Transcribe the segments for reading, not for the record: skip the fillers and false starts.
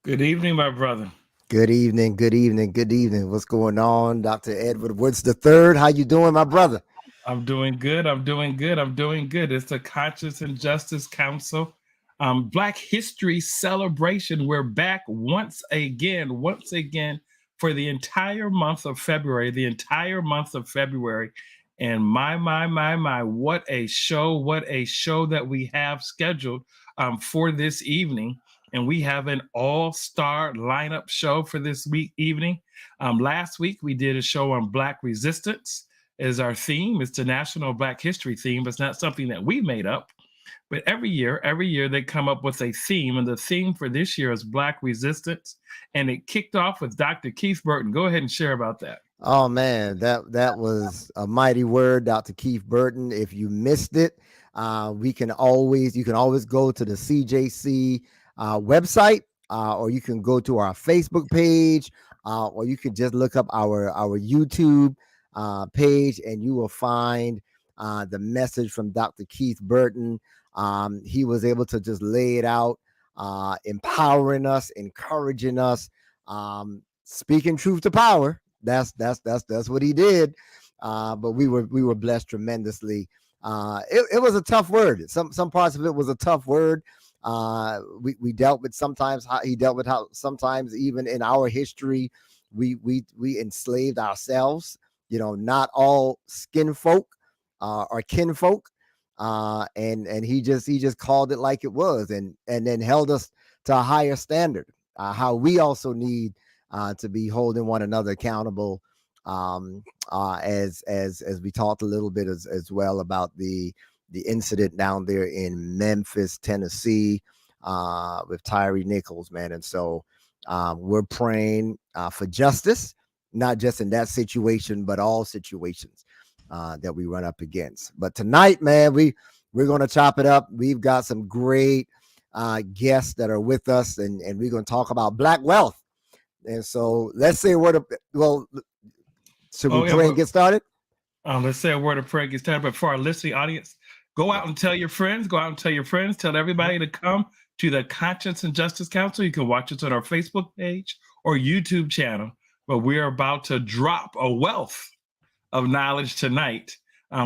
Good evening, my brother. Good evening, good evening, good evening. What's going on, Dr. Edward Woods the third? How you doing, my brother? I'm doing good. I'm doing good. I'm doing good. It's the Conscience and Justice Council Black History Celebration. We're back once again for the entire month of February, And my, what a show that we have scheduled for this evening. And we have an all-star lineup show for this week evening. Last week we did a show on Black resistance is our theme. It's the National Black History theme. It's not something that we made up, but every year they come up with a theme, and the theme for this year is Black resistance. And it kicked off with Dr. Keith Burton. Go ahead and share about that. Oh man, that was a mighty word, Dr. Keith Burton. If you missed it, you can always go to the CJC website, or you can go to our Facebook page, or you can just look up our YouTube page, and you will find the message from Dr. Keith Burton. He was able to just lay it out, empowering us, encouraging us, speaking truth to power. That's what he did. But we were blessed tremendously. It was a tough word. Some parts of it was a tough word. We dealt with sometimes how he dealt with how sometimes even in our history we enslaved ourselves. Not all skin folk are kinfolk. And he just called it like it was, and then held us to a higher standard. How we also need to be holding one another accountable, as we talked a little bit as well about the incident down there in Memphis, Tennessee, with Tyree Nichols, man. And so we're praying for justice, not just in that situation, but all situations that we run up against. But tonight, man, we're gonna chop it up. We've got some great guests that are with us, and we're gonna talk about Black wealth. And so let's say a word of, well, should we Oh, yeah. pray and get started? Let's say a word of prayer gets started. But for our listening audience, go Yeah. out and tell your friends. Go out and tell your friends. Tell everybody to come to the Conscience and Justice Council. You can watch us on our Facebook page or YouTube channel. But we're about to drop a wealth of knowledge tonight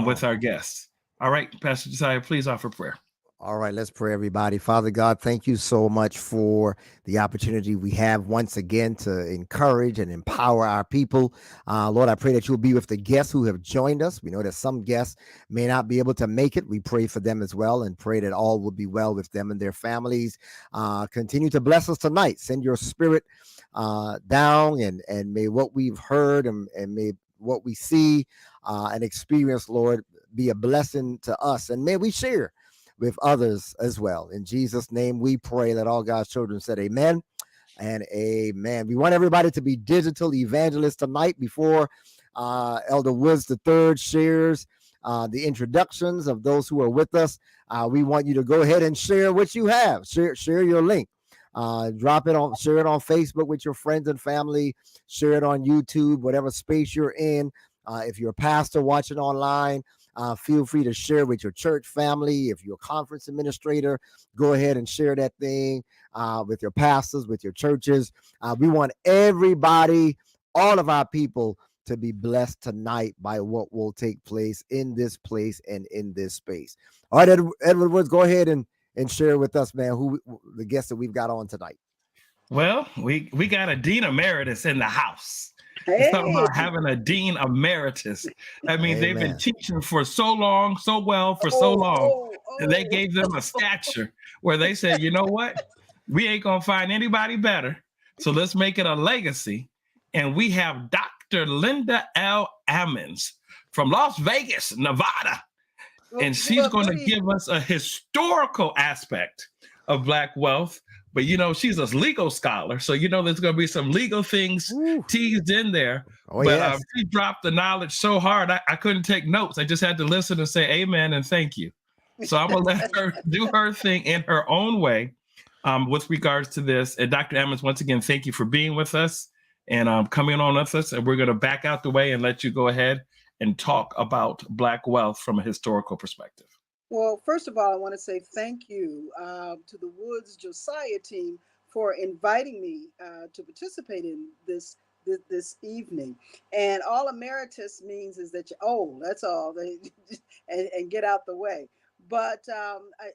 with Wow. our guests. All right, Pastor Josiah, please offer prayer. All right, let's pray, everybody. Father God, thank you so much for the opportunity we have once again to encourage and empower our people. Lord, I pray that you'll be with the guests who have joined us. We know that some guests may not be able to make it. We pray for them as well, and pray that all will be well with them and their families. Continue to bless us tonight. Send your spirit down, and may what we've heard and may what we see and experience, Lord, be a blessing to us. And may we share with others as well. In Jesus' name, we pray that all God's children said amen and amen. We want everybody to be digital evangelists tonight before Elder Woods the third shares the introductions of those who are with us. We want you to go ahead and share what you have. Share your link. Share it on Facebook with your friends and family. Share it on YouTube, whatever space you're in. If you're a pastor watching online, feel free to share with your church family. If you're a conference administrator, go ahead and share that thing with your pastors, with your churches. We want everybody, all of our people, to be blessed tonight by what will take place and in this space. All right, Edward Woods, go ahead and share with us, man, who the guests that we've got on tonight. Well, we got a dean emeritus in the house. It's talking Hey. about having a dean emeritus. That means they've been Amen. teaching for so long, so well, for so Oh, long, oh, and they oh. gave them a stature where they said, you know what? We ain't gonna find anybody better. So let's make it a legacy. And we have Dr. Linda L. Ammons from Las Vegas, Nevada. And she's Well, going good to give evening. us a historical aspect of Black wealth. But she's a legal scholar, so there's going to be some legal things Woo. teased in there. Oh, But yes. she dropped the knowledge so hard, I couldn't take notes. I just had to listen and say amen and thank you. So I'm going to let her do her thing in her own way with regards to this. And Dr. Ammons, once again, thank you for being with us and coming on with us. And we're going to back out the way and let you go ahead and talk about Black wealth from a historical perspective. Well, first of all, I want to say thank you to the Woods Josiah team for inviting me to participate in this evening. And all emeritus means is that you're old. That's all. And get out the way. But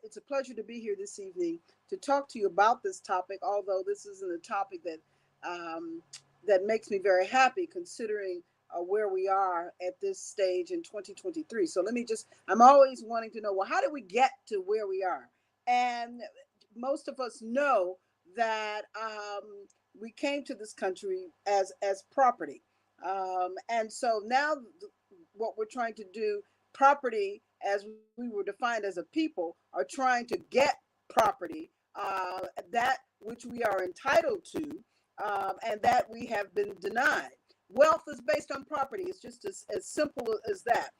it's a pleasure to be here this evening to talk to you about this topic. Although this isn't a topic that makes me very happy, considering where we are at this stage in 2023. So I'm always wanting to know, well, how did we get to where we are? And most of us know that we came to this country as property. And so now what we're trying to do, property as we were defined as a people, are trying to get property, that which we are entitled to, and that we have been denied. Wealth is based on property. It's just as simple as that.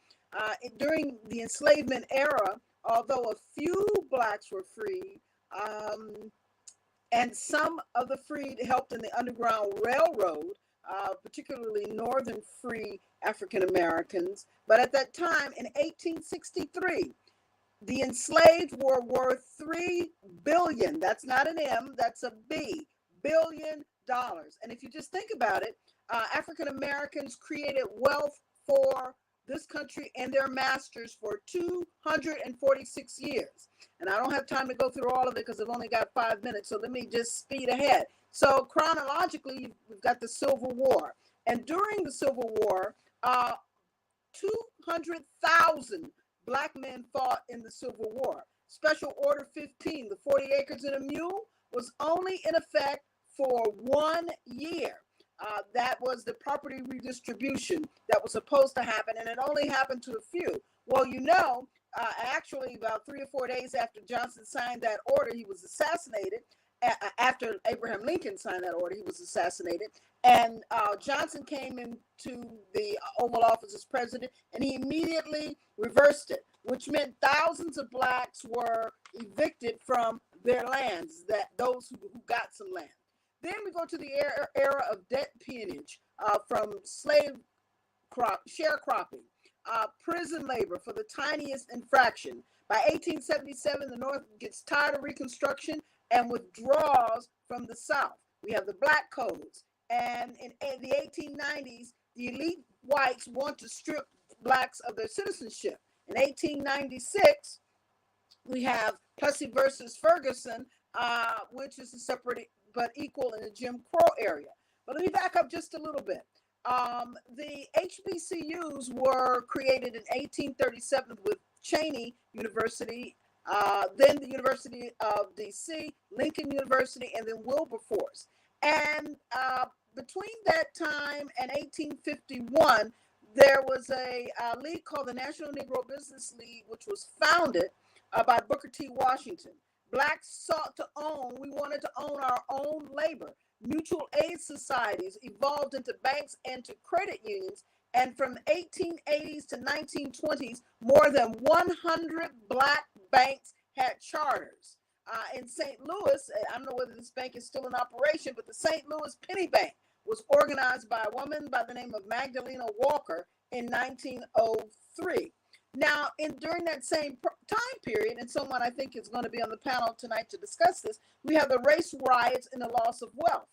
During the enslavement era, although a few blacks were freed, and some of the freed helped in the Underground Railroad, particularly northern free African Americans. But at that time, in 1863, the enslaved were worth $3 billion. That's not an M, that's a B, $billion. And if you just think about it, African Americans created wealth for this country and their masters for 246 years. And I don't have time to go through all of it because I've only got 5 minutes. So let me just speed ahead. So chronologically, we've got the Civil War. And during the Civil War, 200,000 Black men fought in the Civil War. Special Order 15, the 40 acres and a mule, was only in effect for 1 year. That was the property redistribution that was supposed to happen, and it only happened to a few. Well, actually about 3 or 4 days after Johnson signed that order, he was assassinated. After Abraham Lincoln signed that order, he was assassinated. And Johnson came into the Oval Office as president, and he immediately reversed it, which meant thousands of blacks were evicted from their lands, those who got some land. Then we go to the era of debt peonage, from sharecropping, prison labor for the tiniest infraction. By 1877, the North gets tired of Reconstruction and withdraws from the South. We have the Black Codes. And in the 1890s, the elite whites want to strip blacks of their citizenship. In 1896, we have Plessy versus Ferguson, which is a separate but equal in the Jim Crow area. But let me back up just a little bit. The HBCUs were created in 1837 with Cheney University, then the University of DC, Lincoln University, and then Wilberforce. And between that time and 1851, there was a league called the National Negro Business League, which was founded by Booker T. Washington. Blacks we wanted to own our own labor. Mutual aid societies evolved into banks and to credit unions. And from 1880s to 1920s, more than 100 Black banks had charters. In St. Louis, I don't know whether this bank is still in operation, but the St. Louis Penny Bank was organized by a woman by the name of Magdalena Walker in 1903. Now, during that same time period, and someone I think is going to be on the panel tonight to discuss this, we have the race riots and the loss of wealth.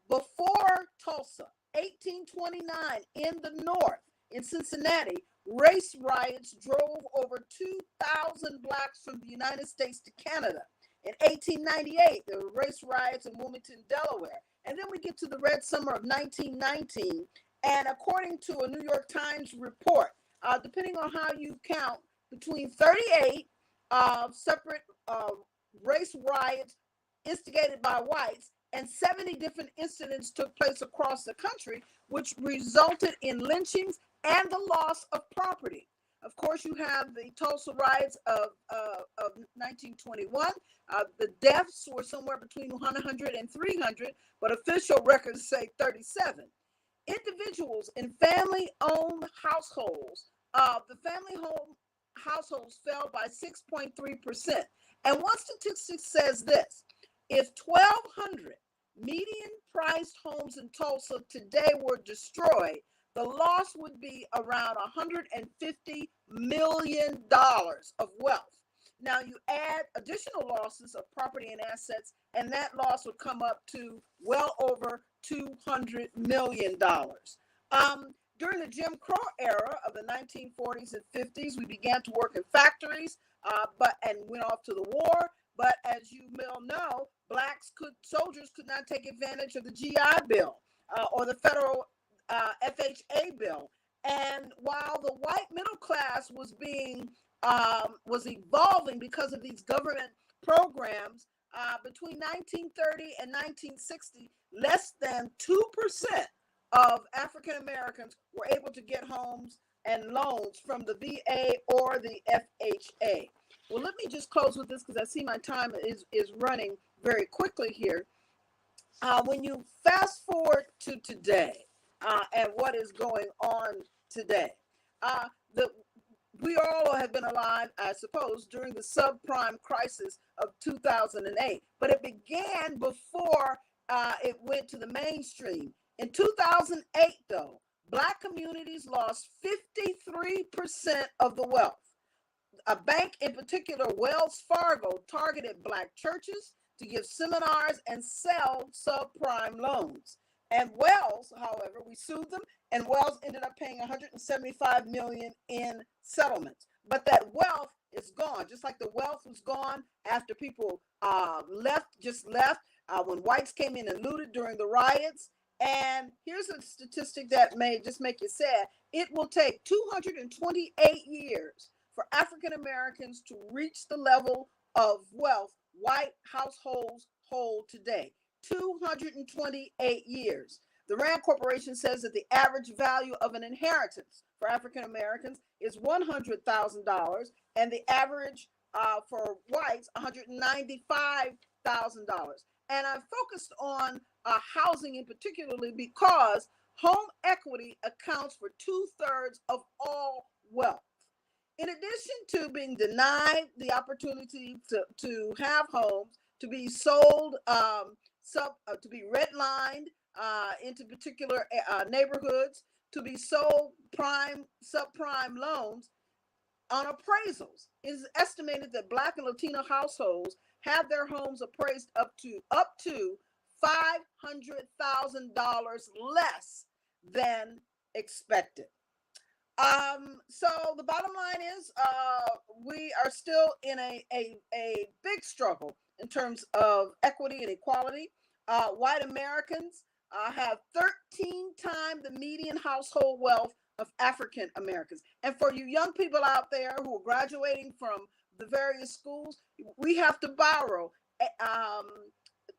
Before Tulsa, 1829, in the North, in Cincinnati, race riots drove over 2,000 blacks from the United States to Canada. In 1898, there were race riots in Wilmington, Delaware. And then we get to the Red Summer of 1919. And according to a New York Times report, depending on how you count, between 38 separate race riots instigated by whites and 70 different incidents took place across the country, which resulted in lynchings and the loss of property. Of course, you have the Tulsa riots of 1921. The deaths were somewhere between 100 and 300, but official records say 37. Individuals in family-owned households, the family-home households fell by 6.3%. And one statistic says this: if 1,200 median-priced homes in Tulsa today were destroyed, the loss would be around $150 million of wealth. Now, you add additional losses of property and assets and that loss would come up to well over $200 million. During the Jim Crow era of the 1940s and 50s, we began to work in factories, and went off to the war. But as you well know, soldiers could not take advantage of the GI Bill or the federal FHA bill. And while the white middle class was evolving because of these government programs, between 1930 and 1960, less than 2% of African Americans were able to get homes and loans from the VA or the FHA. Well, let me just close with this because I see my time is running very quickly here. When you fast forward to today and what is going on today, we all have been alive, I suppose, during the subprime crisis of 2008, but it began before it went to the mainstream. In 2008, though, Black communities lost 53% of the wealth. A bank in particular, Wells Fargo, targeted Black churches to give seminars and sell subprime loans. And Wells, however, we sued them, and Wells ended up paying $175 million in settlements. But that wealth is gone, just like the wealth was gone after people left when whites came in and looted during the riots. And here's a statistic that may just make you sad. It will take 228 years for African Americans to reach the level of wealth white households hold today. 228 years. The Rand Corporation says that the average value of an inheritance for African Americans is $100,000, and the average for whites, $195,000. And I focused on housing in particularly because home equity accounts for 2/3 of all wealth. In addition to being denied the opportunity to have homes, to be sold, to be redlined into particular neighborhoods, to be sold subprime loans on appraisals, it is estimated that Black and Latino households have their homes appraised up to $500,000 less than expected. So the bottom line is we are still in a big struggle in terms of equity and equality. White Americans have 13 times the median household wealth of African Americans. And for you young people out there who are graduating from the various schools, we have to borrow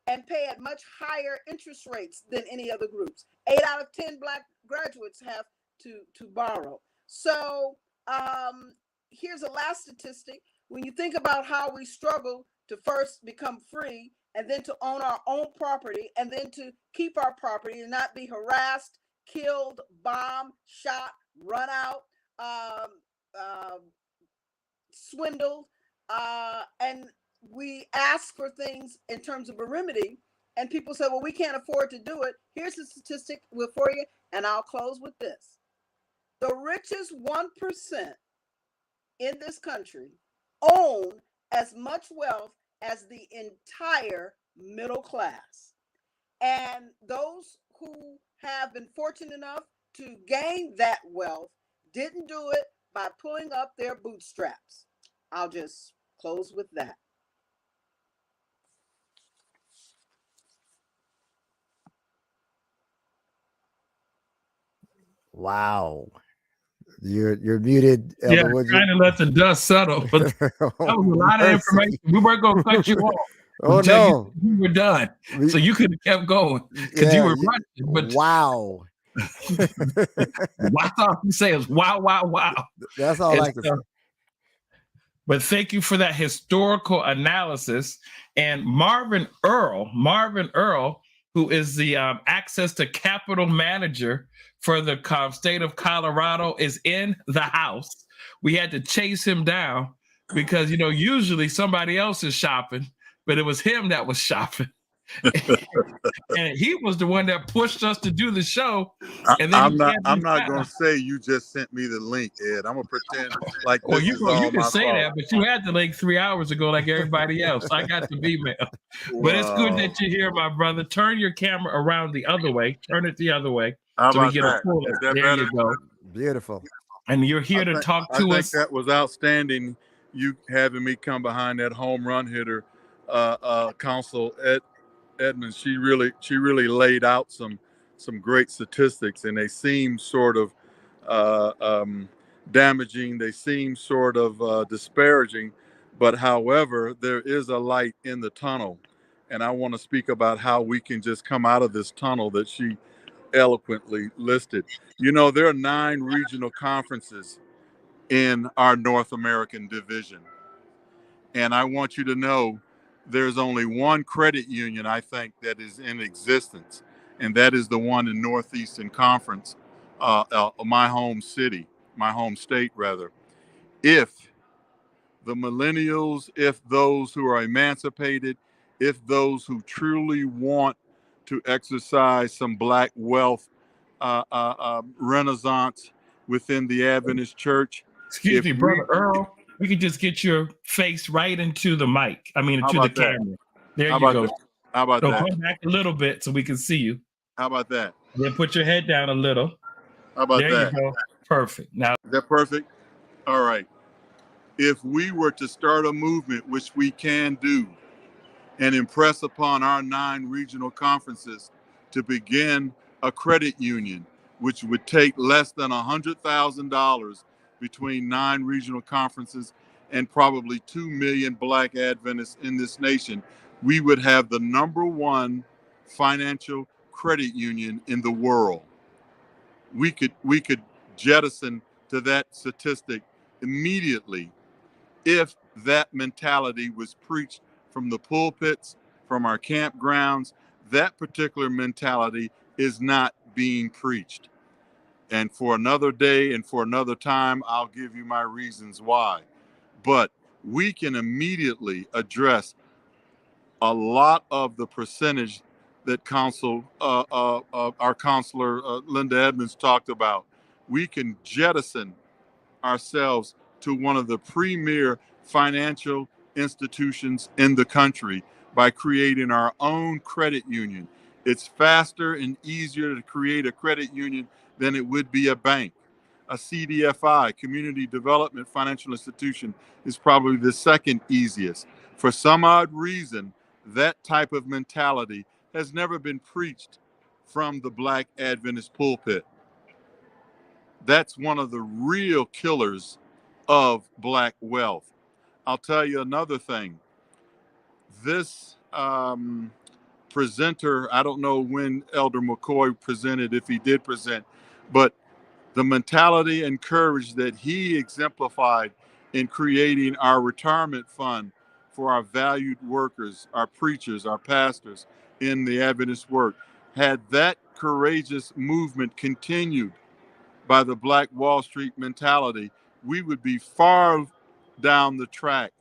and pay at much higher interest rates than any other groups. 8 out of 10 Black graduates have to borrow. So here's a last statistic. When you think about how we struggle to first become free and then to own our own property and then to keep our property and not be harassed, killed, bombed, shot, run out, swindled, and we ask for things in terms of a remedy, and people say, well, we can't afford to do it. Here's a statistic for you, and I'll close with this. The richest 1% in this country own as much wealth as the entire middle class. And those who have been fortunate enough to gain that wealth didn't do it by pulling up their bootstraps. I'll just close with that. Wow. You're muted. Yeah, trying to let the dust settle. But that was a lot of information. We weren't going to cut you off. Oh no, you were done, so you could have kept going because you were running. But wow. That's all you say is wow, wow, wow. That's all I can say. But thank you for that historical analysis. And Marvin Earl, who is the access to capital manager for the state of Colorado, is in the house. We had to chase him down because, usually somebody else is shopping, but it was him that was shopping. And he was the one that pushed us to do the show. And then I'm he not. can't I'm be not found. gonna say you just sent me the link, Ed. I'm gonna pretend like Well, this is all you can my say fault. that, but you had the link 3 hours ago, like everybody else. I got the email. But it's good Wow. that you're here, my brother. Turn your camera around the other way. Turn it the other way How so we about get a that? full. Is that There better? you go. Beautiful. And you're here to talk I to think us. that was outstanding. You having me come behind that home run hitter, Council Edmonds. She really laid out some great statistics, and they seem sort of uh, um, damaging. They seem sort of disparaging, but however, there is a light in the tunnel, and I want to speak about how we can just come out of this tunnel that she eloquently listed. You know, there are 9 regional conferences in our North American division. And I want you to know there's only one credit union, I think, that is in existence, and that is the one in Northeastern Conference, my home city, my home state, rather. If the millennials, if those who are emancipated, if those who truly want to exercise some Black wealth renaissance within the Adventist church, Excuse if me, we, brother Earl. We can just get your face right into the mic. I mean, how into the about that? camera. There How you about go. that? How about So that? come back a little bit so we can see you. How about that? Then put your head down a little. How about There you that? go. Perfect. Now, Is that perfect? All right. If we were to start a movement, which we can do, and impress upon our 9 regional conferences to begin a credit union, which would take less than $100,000 between 9 regional conferences and probably 2 million Black Adventists in this nation, we would have the #1 financial credit union in the world. We could jettison to that statistic immediately if that mentality was preached from the pulpits, from our campgrounds. That particular mentality is not being preached. And for another day and for another time, I'll give you my reasons why. But we can immediately address a lot of the percentage that our counselor Linda Edmonds talked about. We can jettison ourselves to one of the premier financial institutions in the country by creating our own credit union. It's faster and easier to create a credit union than it would be a bank. A CDFI, Community Development Financial Institution, is probably the second easiest. For some odd reason, that type of mentality has never been preached from the Black Adventist pulpit. That's one of the real killers of Black wealth. I'll tell you another thing. This presenter, I don't know when Elder McCoy presented, if he did present, but the mentality and courage that he exemplified in creating our retirement fund for our valued workers, our preachers, our pastors in the Adventist work, had that courageous movement continued by the Black Wall Street mentality, we would be far down the track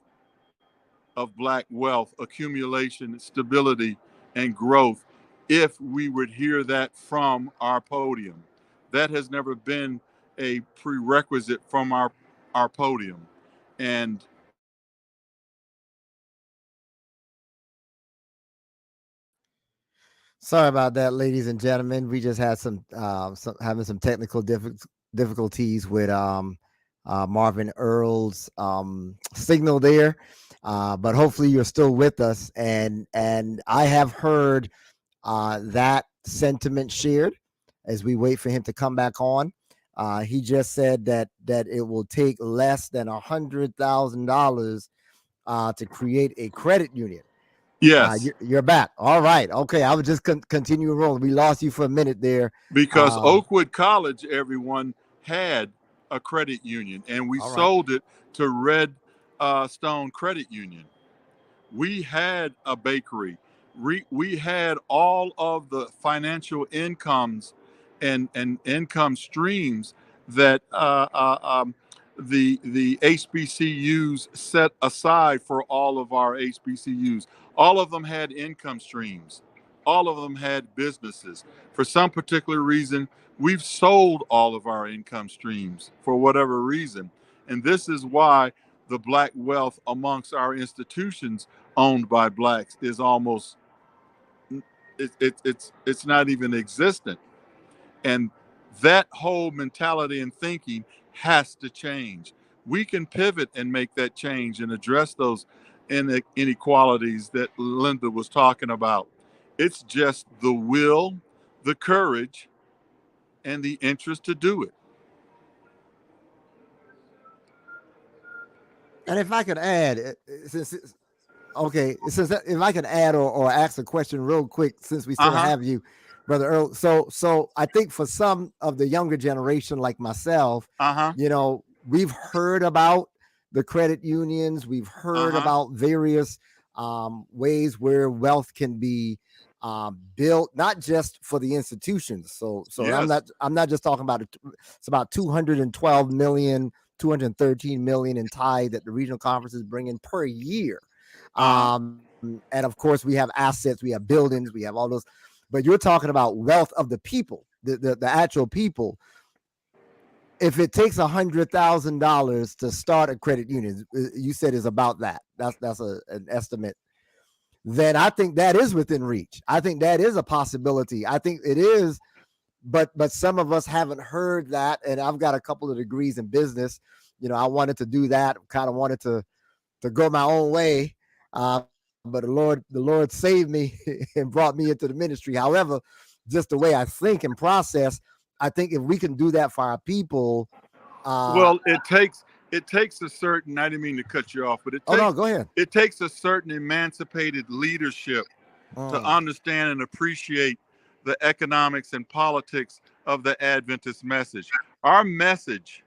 of Black wealth accumulation, stability, and growth if we would hear that from our podium. That has never been a prerequisite from our podium. And Sorry about that, ladies and gentlemen. We just had some having some technical difficulties with Marvin Earl's signal there, but hopefully you're still with us. And I have heard that sentiment shared as we wait for him to come back on. He just said that it will take less than $100,000 to create a credit union. yes, You're back. All right. Okay. I would just continue rolling. We lost you for a minute there. because Oakwood College, everyone had a credit union, and we All right. sold it to Red Stone Credit Union. We had a bakery. We had all of the financial incomes and income streams that the HBCUs set aside for all of our HBCUs. All of them had income streams. all of them had businesses. For some particular reason, we've sold all of our income streams for whatever reason. And this is why the black wealth amongst our institutions owned by blacks is almost it's not even existent. And that whole mentality and thinking has to change. We can pivot and make that change and address those inequalities that Linda was talking about. It's just the will, the courage, and the interest to do it. And if I could add, since okay, if I can add or ask a question real quick, since we still have you, Brother Earl. So I think for some of the younger generation like myself, we've heard about the credit unions, we've heard about various ways where wealth can be built, not just for the institutions. So yes. I'm not just talking about it. It's about 212 million, 213 million in tithe that the regional conferences bring in per year. And of course we have assets, we have buildings, we have all those, but you're talking about wealth of the people, the actual people. If it takes $100,000 to start a credit union, you said is about that. That's an estimate. Then I think that is within reach. I think that is a possibility. I think it is, but some of us haven't heard that. And I've got a couple of degrees in business. I wanted to do that. Kind of wanted to go my own way. But the Lord saved me and brought me into the ministry. However, just the way I think and process, I think if we can do that for our people. Well, it takes a certain, I didn't mean to cut you off, but go ahead. It takes a certain emancipated leadership to understand and appreciate the economics and politics of the Adventist message. Our message,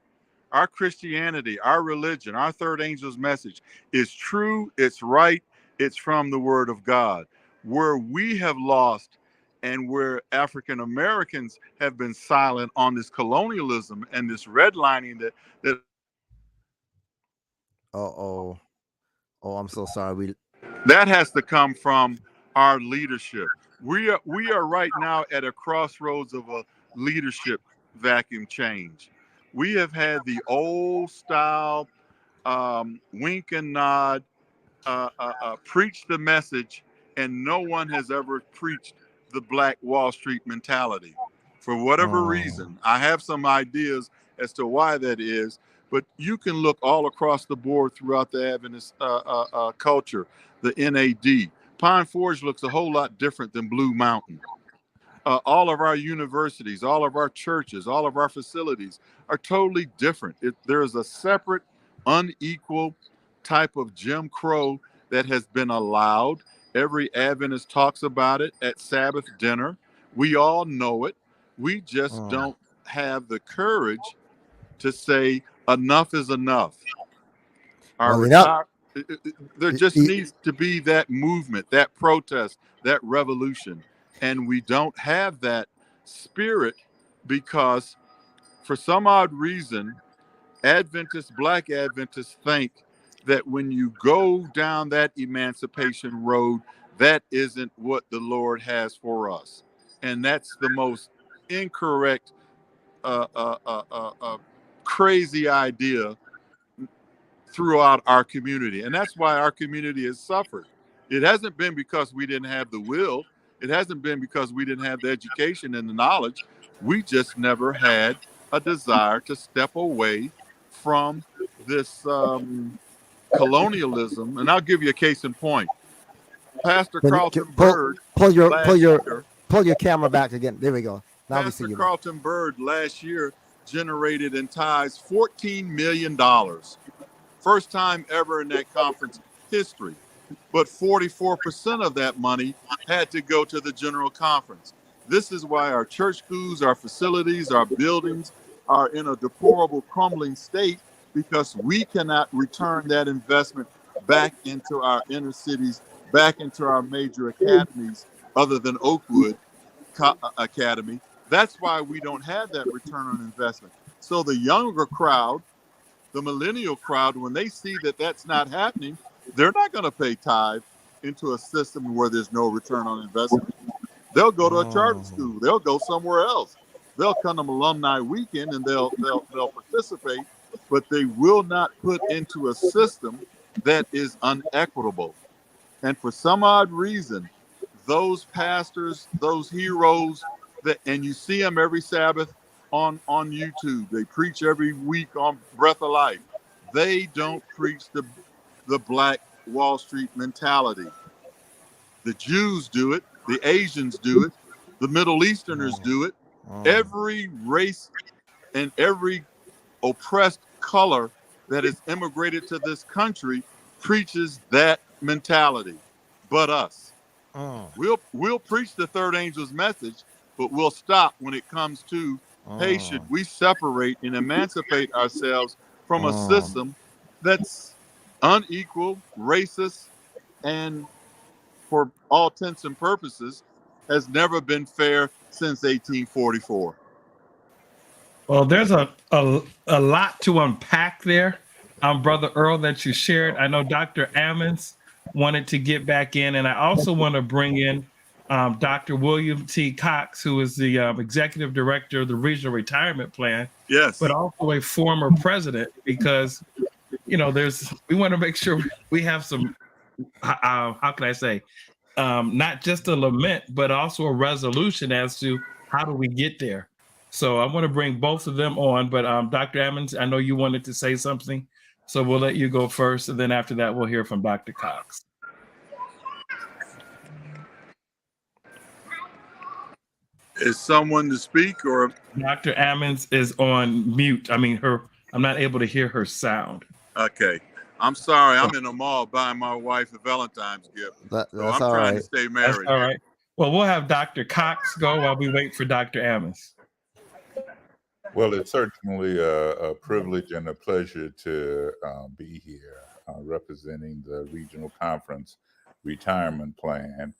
our Christianity, our religion, our third angel's message is true, it's right, it's from the Word of God. Where we have lost and where African Americans have been silent on this colonialism and this redlining that I'm so sorry. That has to come from our leadership. We are right now at a crossroads of a leadership vacuum change. We have had the old style wink and nod, preach the message, and no one has ever preached the Black Wall Street mentality. For whatever reason, I have some ideas as to why that is, but you can look all across the board throughout the Adventist culture, the NAD. Pine Forge looks a whole lot different than Blue Mountain. All of our universities, all of our churches, all of our facilities are totally different. There is a separate, unequal type of Jim Crow that has been allowed. Every Adventist talks about it at Sabbath dinner. We all know it. We just don't have the courage to say enough is enough. There just needs to be that movement, that protest, that revolution. And we don't have that spirit because for some odd reason, Black Adventists think that when you go down that emancipation road, that isn't what the Lord has for us. And that's the most incorrect, crazy idea throughout our community. And that's why our community has suffered. It hasn't been because we didn't have the will. It hasn't been because we didn't have the education and the knowledge. We just never had a desire to step away from this colonialism. And I'll give you a case in point. Pastor Carlton Bird. Pull your camera back again. There we go. Now Pastor Carlton Bird last year generated in tithes $14 million. First time ever in that conference history. But 44% of that money had to go to the general conference. This is why our church schools, our facilities, our buildings are in a deplorable, crumbling state, because we cannot return that investment back into our inner cities, back into our major academies, other than Oakwood Academy. That's why we don't have that return on investment. So the younger crowd, the millennial crowd, when they see that that's not happening, they're not going to pay tithe into a system where there's no return on investment. They'll go to a charter school. They'll go somewhere else. They'll come to alumni weekend and they'll participate, but they will not put into a system that is unequitable. And for some odd reason, those pastors, those heroes, and you see them every Sabbath on YouTube. They preach every week on Breath of Life. They don't preach the Black Wall Street mentality. The Jews do it. The Asians do it. The Middle Easterners do it. Every race and every oppressed color that has immigrated to this country preaches that mentality. But us, we'll preach the third angel's message, but we'll stop when it comes to, hey, should we separate and emancipate ourselves from a system that's unequal, racist, and for all intents and purposes has never been fair since 1844. Well, there's a lot to unpack there, Brother Earl, that you shared. I know Dr. Ammons wanted to get back in, and I also want to bring in Dr. William T. Cox, who is the executive director of the Regional Retirement Plan, Yes. but also a former president, because we want to make sure we have some, how can I say, not just a lament, but also a resolution as to how do we get there. So I want to bring both of them on, but Dr. Ammons, I know you wanted to say something, so we'll let you go first, and then after that, we'll hear from Dr. Cox. Is someone to speak, or? Dr. Ammons is on mute. I'm not able to hear her sound. Okay. I'm sorry. I'm in the mall buying my wife a Valentine's gift. That's I'm all trying right. to stay married. That's all right. Well, we'll have Dr. Cox go while we wait for Dr. Ammons. Well, it's certainly a privilege and a pleasure to be here representing the Regional Conference Retirement Plan.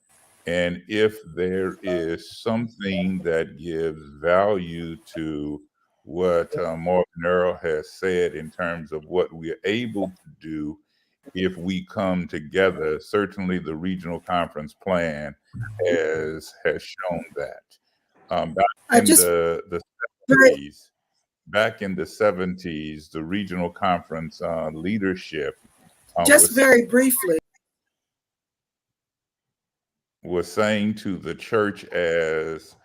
And if there is something that gives value to what Morgan Earl has said in terms of what we are able to do if we come together, certainly the Regional Conference Plan has shown that. Back in the 70s, the regional conference leadership very briefly was saying to the church as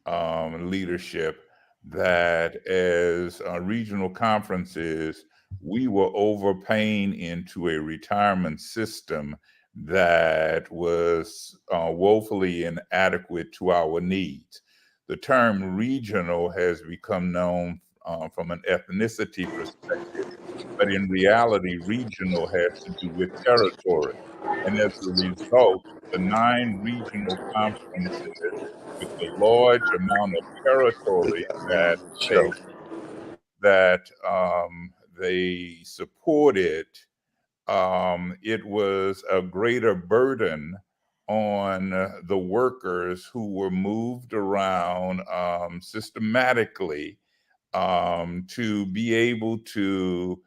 leadership that as regional conferences, we were overpaying into a retirement system that was woefully inadequate to our needs. The term regional has become known from an ethnicity perspective, but in reality, regional has to do with territory. And as a result, the 9 regional conferences with the large amount of territory that they supported, it was a greater burden on the workers who were moved around systematically to be able to,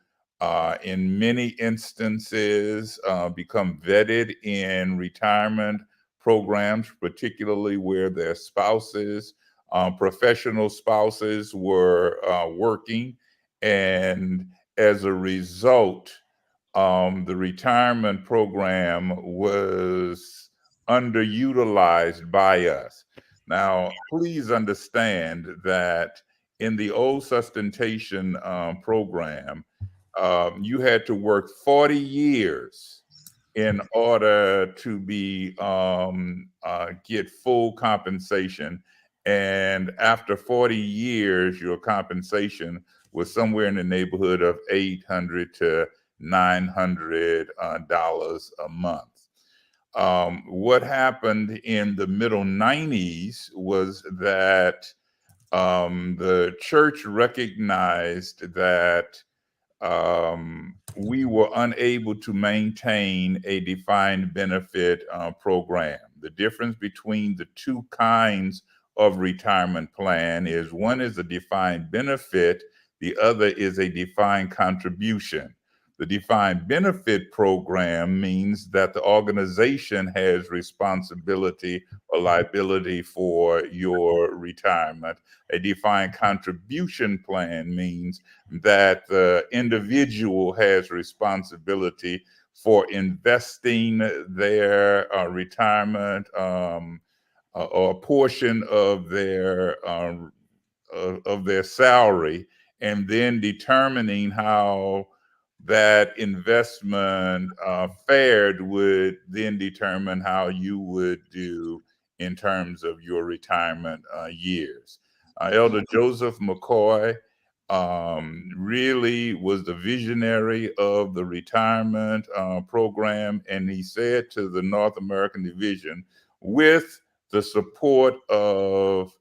in many instances, become vetted in retirement programs, particularly where their spouses, professional spouses, were working. And as a result, the retirement program was underutilized by us. Now, please understand that in the old sustentation program, you had to work 40 years in order to be get full compensation. And after 40 years, your compensation was somewhere in the neighborhood of $800 to $900 a month. What happened in the middle 90s was that the church recognized that we were unable to maintain a defined benefit program. The difference between the two kinds of retirement plan is one is a defined benefit, the other is a defined contribution. The defined benefit program means that the organization has responsibility or liability for your retirement. A defined contribution plan means that the individual has responsibility for investing their retirement or a portion of their salary, and then determining how that investment fared would then determine how you would do in terms of your retirement years. Elder Joseph McCoy really was the visionary of the retirement program, and he said to the North American Division, with the support of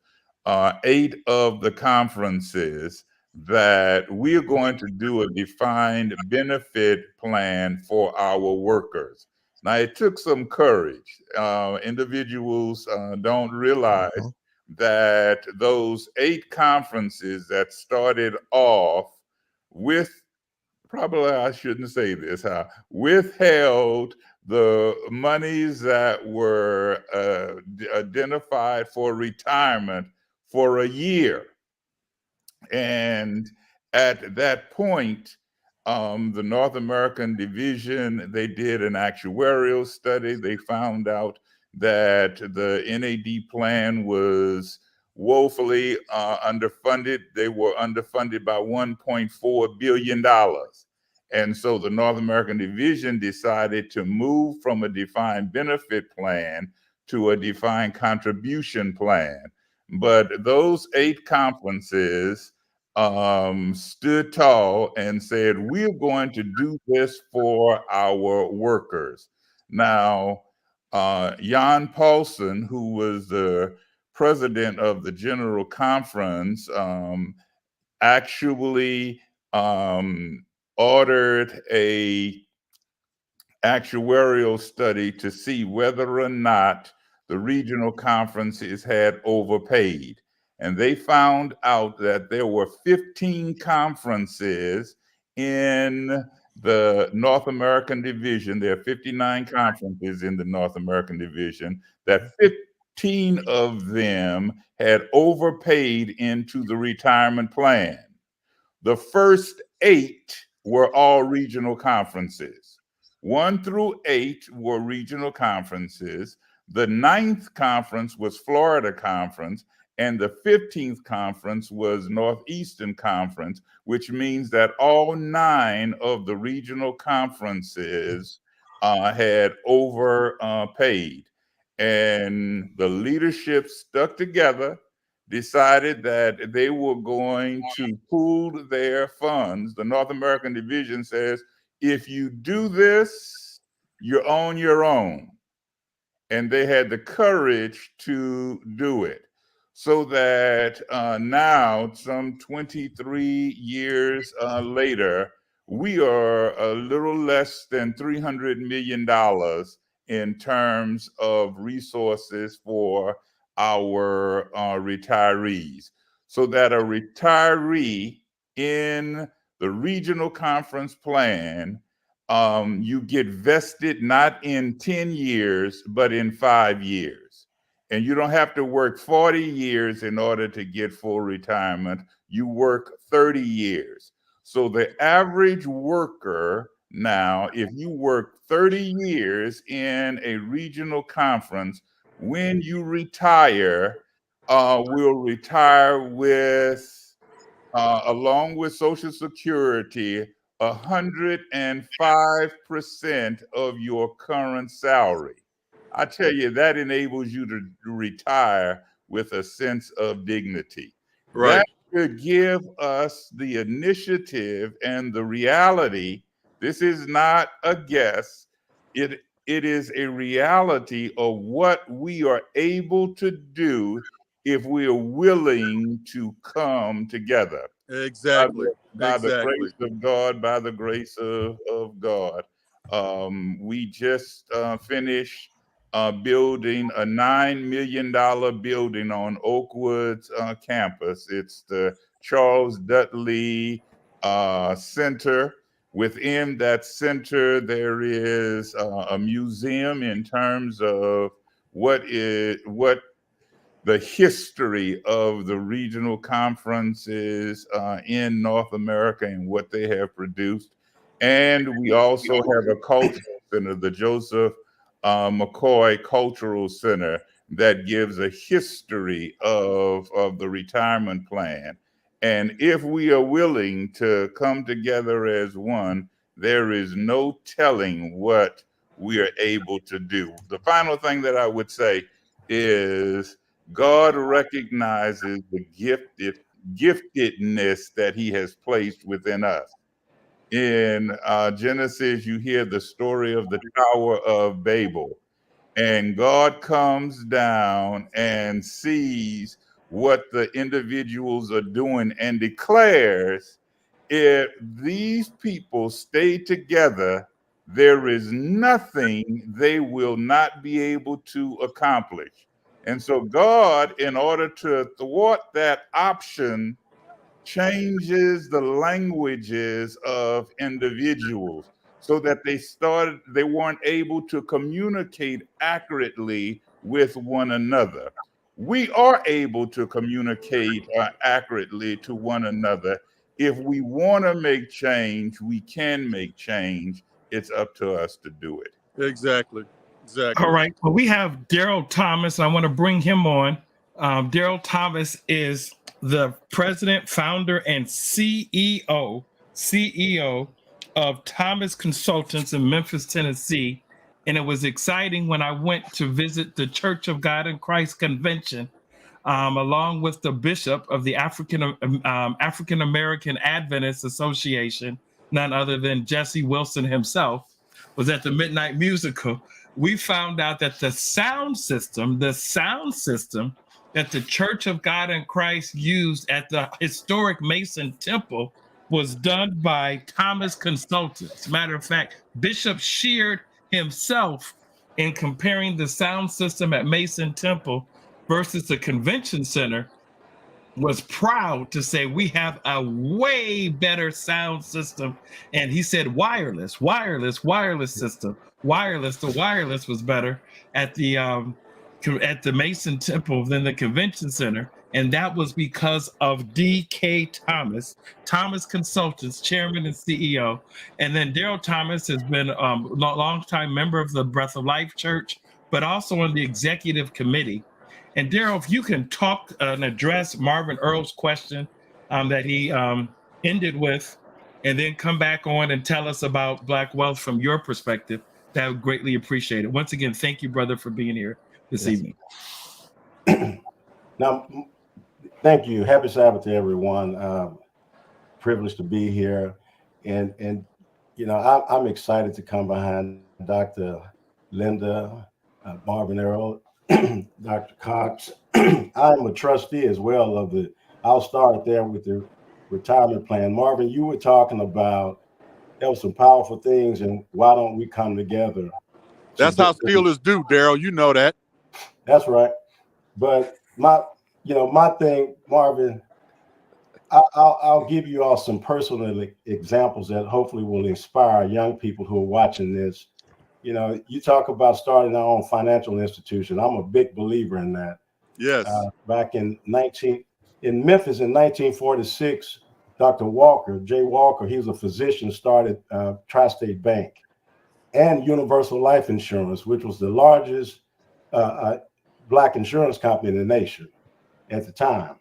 8 of the conferences, that we are going to do a defined benefit plan for our workers. Now, it took some courage. Individuals don't realize that those 8 conferences that started off with, probably I shouldn't say this, withheld the monies that were identified for retirement for a year. And at that point, the North American Division, they did an actuarial study. They found out that the NAD plan was woefully underfunded. They were underfunded by $1.4 billion. And so the North American Division decided to move from a defined benefit plan to a defined contribution plan. But those 8 conferences stood tall and said, we're going to do this for our workers. Now, Jan Paulson, who was the president of the General Conference, actually ordered a actuarial study to see whether or not the regional conferences had overpaid. And they found out that there were 15 conferences in the North American Division. There are 59 conferences in the North American Division, that 15 of them had overpaid into the retirement plan. The first 8 were all regional conferences. 1 through 8 were regional conferences. The 9th conference was Florida Conference, and the 15th conference was Northeastern Conference, which means that all 9 of the regional conferences had overpaid. And the leadership stuck together, decided that they were going to pool their funds. The North American Division says, if you do this, you're on your own. And they had the courage to do it. So that now, some 23 years later, we are a little less than $300 million in terms of resources for our retirees. So that a retiree in the regional conference plan, you get vested not in 10 years, but in 5 years. And you don't have to work 40 years in order to get full retirement. You work 30 years. So the average worker now, if you work 30 years in a regional conference, when you retire, will retire with, along with Social Security, 105% of your current salary. I tell you, that enables you to retire with a sense of dignity. Right. That should give us the initiative and the reality. This is not a guess. It is a reality of what we are able to do if we are willing to come together. Exactly. By the Exactly. grace of God, by the grace of God. We just finished building a $9 million building on Oakwood's campus. It's the Charles Dudley Center. Within that center, there is a museum in terms of what the history of the regional conferences in North America and what they have produced. And we also have a cultural center, the Joseph McCoy Cultural Center, that gives a history of the retirement plan. And if we are willing to come together as one, there is no telling what we are able to do. The final thing that I would say is God recognizes the giftedness that he has placed within us. In Genesis, you hear the story of the Tower of Babel, and God comes down and sees what the individuals are doing and declares, if these people stay together, there is nothing they will not be able to accomplish. And so God, in order to thwart that option, changes the languages of individuals so that they weren't able to communicate accurately with one another. We are able to communicate accurately to one another. If we want to make change, we can make change. It's up to us to do it. Exactly. All right. Well, we have Daryl Thomas. I want to bring him on. Daryl Thomas is the president, founder, and CEO of Thomas Consultants in Memphis, Tennessee. And it was exciting when I went to visit the Church of God in Christ convention, along with the bishop of the African American Adventist Association, none other than Jesse Wilson himself, was at the Midnight Musical. We found out that the sound system that the Church of God in Christ used at the historic Mason Temple was done by Thomas Consultants. Matter of fact, Bishop Sheard himself, in comparing the sound system at Mason Temple versus the convention center, was proud to say we have a way better sound system. And he said wireless system. The wireless was better at the Mason Temple than the convention center. And that was because of D.K. Thomas Consultants, chairman and CEO. And then Daryl Thomas has been a long-time member of the Breath of Life Church, but also on the executive committee. And Daryl, if you can talk and address Marvin Earl's question that he ended with, and then come back on and tell us about Black wealth from your perspective, that would greatly appreciate it. Once again, thank you, brother, for being here this evening. Now, thank you. Happy Sabbath to everyone. Privileged to be here, and you know, I'm excited to come behind Dr. Linda, Marvin Earl, Dr. Cox. I'm a trustee as well of the. I'll start there with the retirement plan. Marvin, you were talking about there were some powerful things, and why don't we come together? That's how Steelers do, Daryl. You know that. That's right. But my thing, Marvin, I'll give you all some personal examples that hopefully will inspire young people who are watching this. You know, you talk about starting our own financial institution. I'm a big believer in that. Yes. Back in Memphis in 1946, Dr. Walker, J. Walker, he was a physician, started Tri-State Bank and Universal Life Insurance, which was the largest Black insurance company in the nation at the time.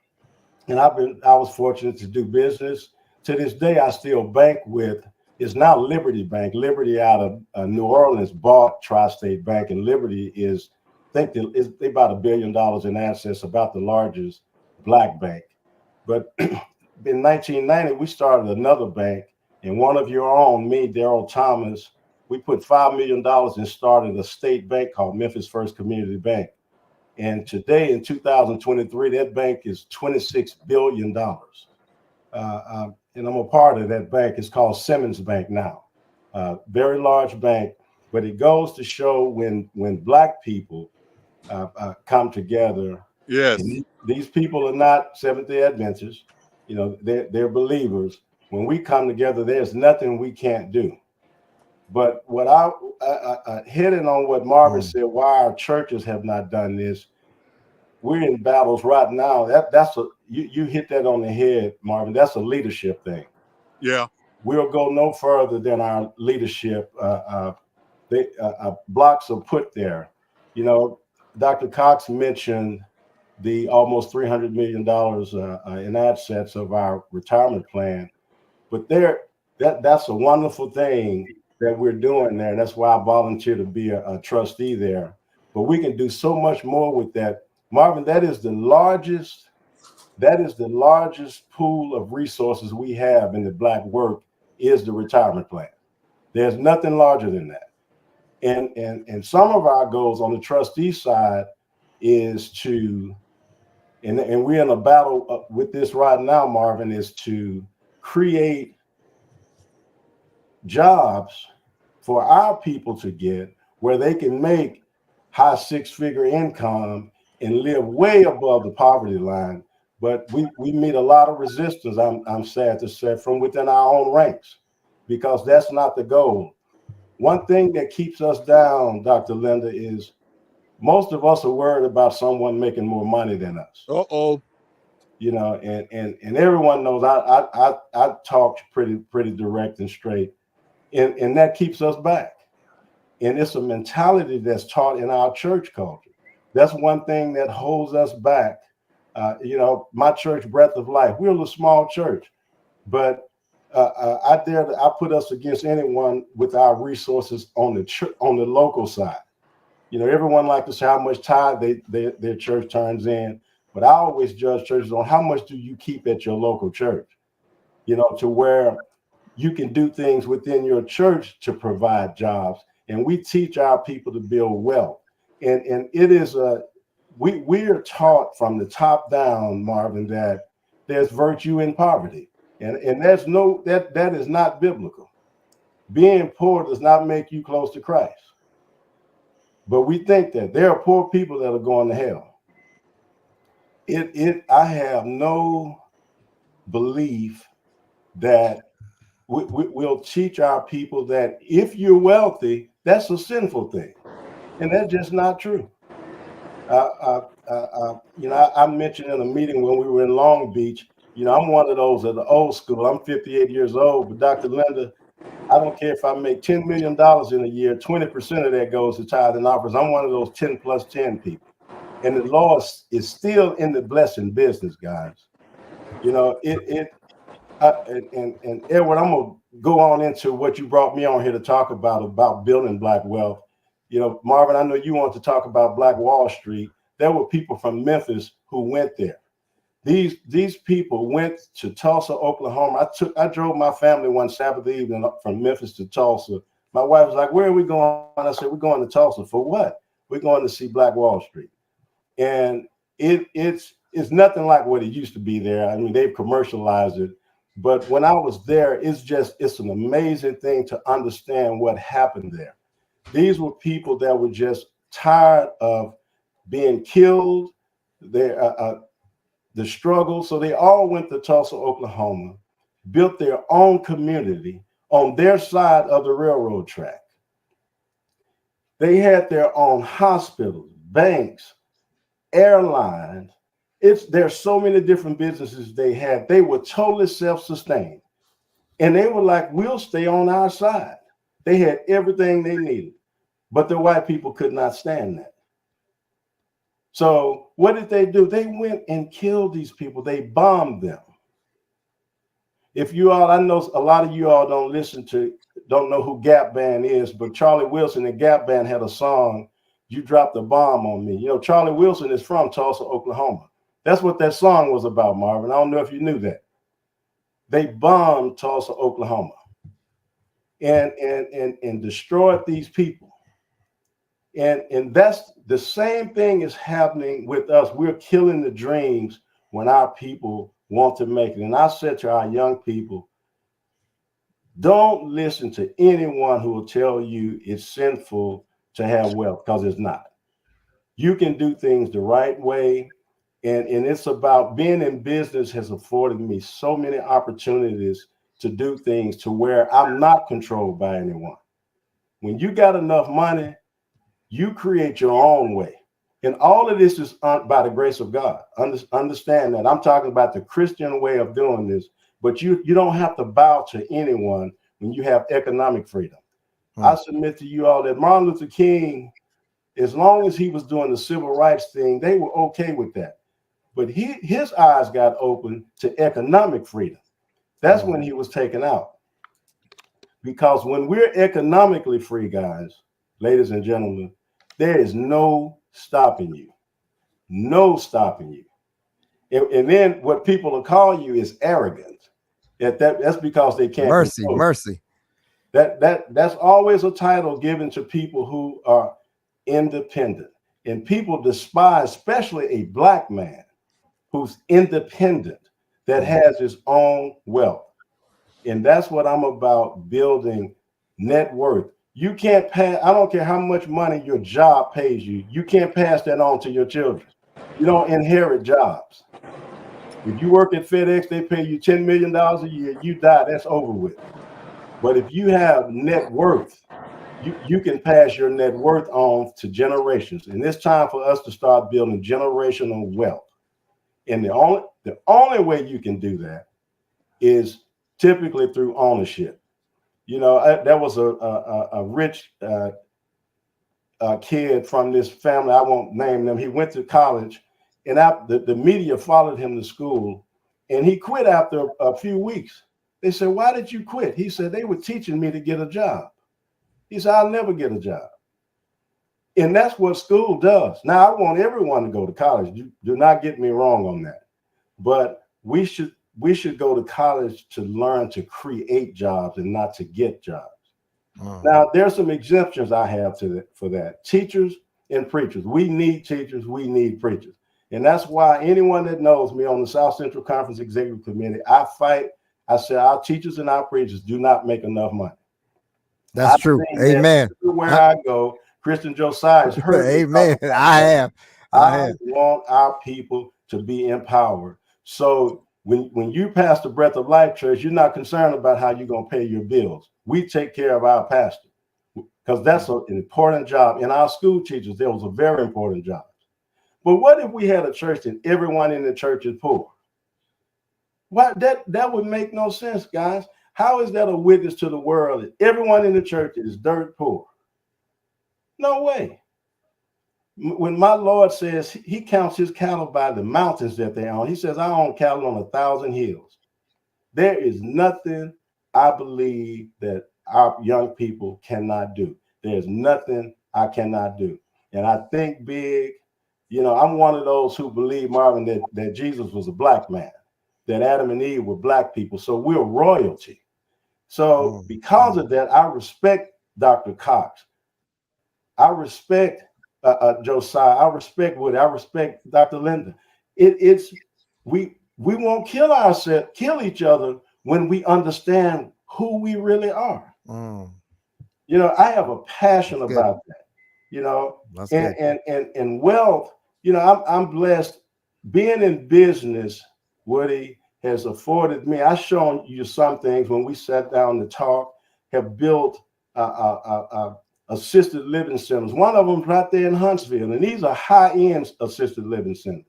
And I was fortunate to do business. To this day, I still bank with. It's now Liberty Bank. Liberty out of New Orleans bought Tri-State Bank, and Liberty is, I think they about $1 billion in assets, about the largest Black bank. But in 1990, we started another bank, and one of your own, me, Daryl Thomas, we put $5 million and started a state bank called Memphis First Community Bank. And today, in 2023, that bank is $26 billion. And I'm a part of that bank. It's called Simmons Bank now. Very large bank, but it goes to show when Black people come together. Yes. These people are not Seventh-day Adventists. You know, they're believers, When we come together, there's nothing we can't do. But what I hitting on what Marvin said, why our churches have not done this, we're in battles right now. That's a you hit that on the head, Marvin. That's a leadership thing. Yeah. We'll go no further than our leadership. Blocks are put there. You know, Dr. Cox mentioned the almost $300 million in assets of our retirement plan, but that's a wonderful thing that we're doing there. That's why I volunteer to be a trustee there. But we can do so much more with that. Marvin, that is the largest pool of resources we have in the Black work is the retirement plan. There's nothing larger than that. And some of our goals on the trustee side is to, and we're in a battle with this right now, Marvin, is to create jobs for our people to get where they can make high six-figure income and live way above the poverty line. But we meet a lot of resistance, I'm sad to say, from within our own ranks, because that's not the goal. One thing that keeps us down, Dr. Linda, is most of us are worried about someone making more money than us. Uh-oh. You know, and everyone knows I talk pretty direct and straight, and that keeps us back. And it's a mentality that's taught in our church culture. That's one thing that holds us back. You know, my church, Breath of Life, we're a small church, but I put us against anyone with our resources on the local side. You know, everyone likes to say how much tithe their church turns in, but I always judge churches on how much do you keep at your local church, you know, to where you can do things within your church to provide jobs. And we teach our people to build wealth. And it is we are taught from the top down, Marvin, that there's virtue in poverty. And there's that is not biblical. Being poor does not make you close to Christ. But we think that there are poor people that are going to hell. I have no belief that we'll teach our people that if you're wealthy, that's a sinful thing. And that's just not true. You know, I mentioned in a meeting when we were in Long Beach, you know, I'm one of those of the old school. I'm 58 years old, but Dr. Linda, I don't care if I make $10 million in a year, 20% of that goes to tithe and offerings. I'm one of those 10 plus 10 people. And the Lord is still in the blessing business, guys. You know, and Edward, I'm going to go on into what you brought me on here to talk about building Black wealth. You know, Marvin, I know you want to talk about Black Wall Street. There were people from Memphis who went there. These people went to Tulsa, Oklahoma. I drove my family one Sabbath evening from Memphis to Tulsa. My wife was like, "Where are we going?" I said, "We're going to Tulsa for what? We're going to see Black Wall Street." And it's nothing like what it used to be there. I mean, they've commercialized it. But when I was there, it's an amazing thing to understand what happened there. These were people that were just tired of being killed. The struggle. So they all went to Tulsa, Oklahoma, built their own community on their side of the railroad track. They had their own hospitals, banks, airlines. There's so many different businesses they had. They were totally self-sustained. And they were like, we'll stay on our side. They had everything they needed, but the white people could not stand that. So what did they do? They went and killed these people. They bombed them. If you all, I know a lot of you all don't know who Gap Band is, but Charlie Wilson and Gap Band had a song, "You Dropped a Bomb on Me." You know, Charlie Wilson is from Tulsa, Oklahoma. That's what that song was about, Marvin. I don't know if you knew that. They bombed Tulsa, Oklahoma, and destroyed these people. And that's the same thing is happening with us. We're killing the dreams when our people want to make it. And I said to our young people, don't listen to anyone who will tell you it's sinful to have wealth, because it's not. You can do things the right way. And it's about being in business has afforded me so many opportunities to do things to where I'm not controlled by anyone. When you got enough money, you create your own way. And all of this is by the grace of God. Understand that. I'm talking about the Christian way of doing this, but you don't have to bow to anyone when you have economic freedom. I submit to you all that Martin Luther King, as long as he was doing the civil rights thing, they were okay with that. But his eyes got open to economic freedom. That's when he was taken out. Because when we're economically free, guys, ladies and gentlemen, there is no stopping you. No stopping you. And then what people will call you is arrogant. That's because they can't. Mercy. That's always a title given to people who are independent. And people despise, especially a Black man who's independent, that has his own wealth. And that's what I'm about, building net worth. You can't pass, I don't care how much money your job pays you, you can't pass that on to your children. You don't inherit jobs. If you work at FedEx, they pay you $10 million a year, you die, that's over with. But if you have net worth, you can pass your net worth on to generations. And it's time for us to start building generational wealth. And the only way you can do that is typically through ownership. You know, there was a rich kid from this family, I won't name them. He went to college, and the media followed him to school, and he quit after a few weeks. They said, "Why did you quit?" He said, "They were teaching me to get a job." He said, "I'll never get a job." And that's what school does. Now, I want everyone to go to college. Do not get me wrong on that. But we should go to college to learn to create jobs and not to get jobs. Now, there's some exemptions I have for that. Teachers and preachers. We need teachers. We need preachers. And that's why anyone that knows me on the South Central Conference Executive Committee, I fight. I say our teachers and our preachers do not make enough money. That's true. Amen. Where I go, Christian Josiah has heard. Amen. I want our people to be empowered. So when you pass the Breath of Life Church, you're not concerned about how you're going to pay your bills. We take care of our pastor because that's an important job. And our school teachers, that was a very important job. But what if we had a church and everyone in the church is poor? What that would make no sense, guys. How is that a witness to the world that everyone in the church is dirt poor? No way. When my Lord says he counts his cattle by the mountains that they own, he says, I own cattle on 1,000 hills. There is nothing I believe that our young people cannot do. There's nothing I cannot do. And I think big, you know, I'm one of those who believe, Marvin, that Jesus was a Black man, that Adam and Eve were Black people. So we're royalty. So because of that, I respect Dr. Cox. I respect Josiah. I respect Woody. I respect Dr. Linda. We won't kill each other when we understand who we really are. You know, I have a passion about that. You know, and wealth. You know, I'm blessed. Being in business, Woody, has afforded me. I've shown you some things when we sat down to talk. Have built assisted living centers. One of them right there in Huntsville, and these are high-end assisted living centers.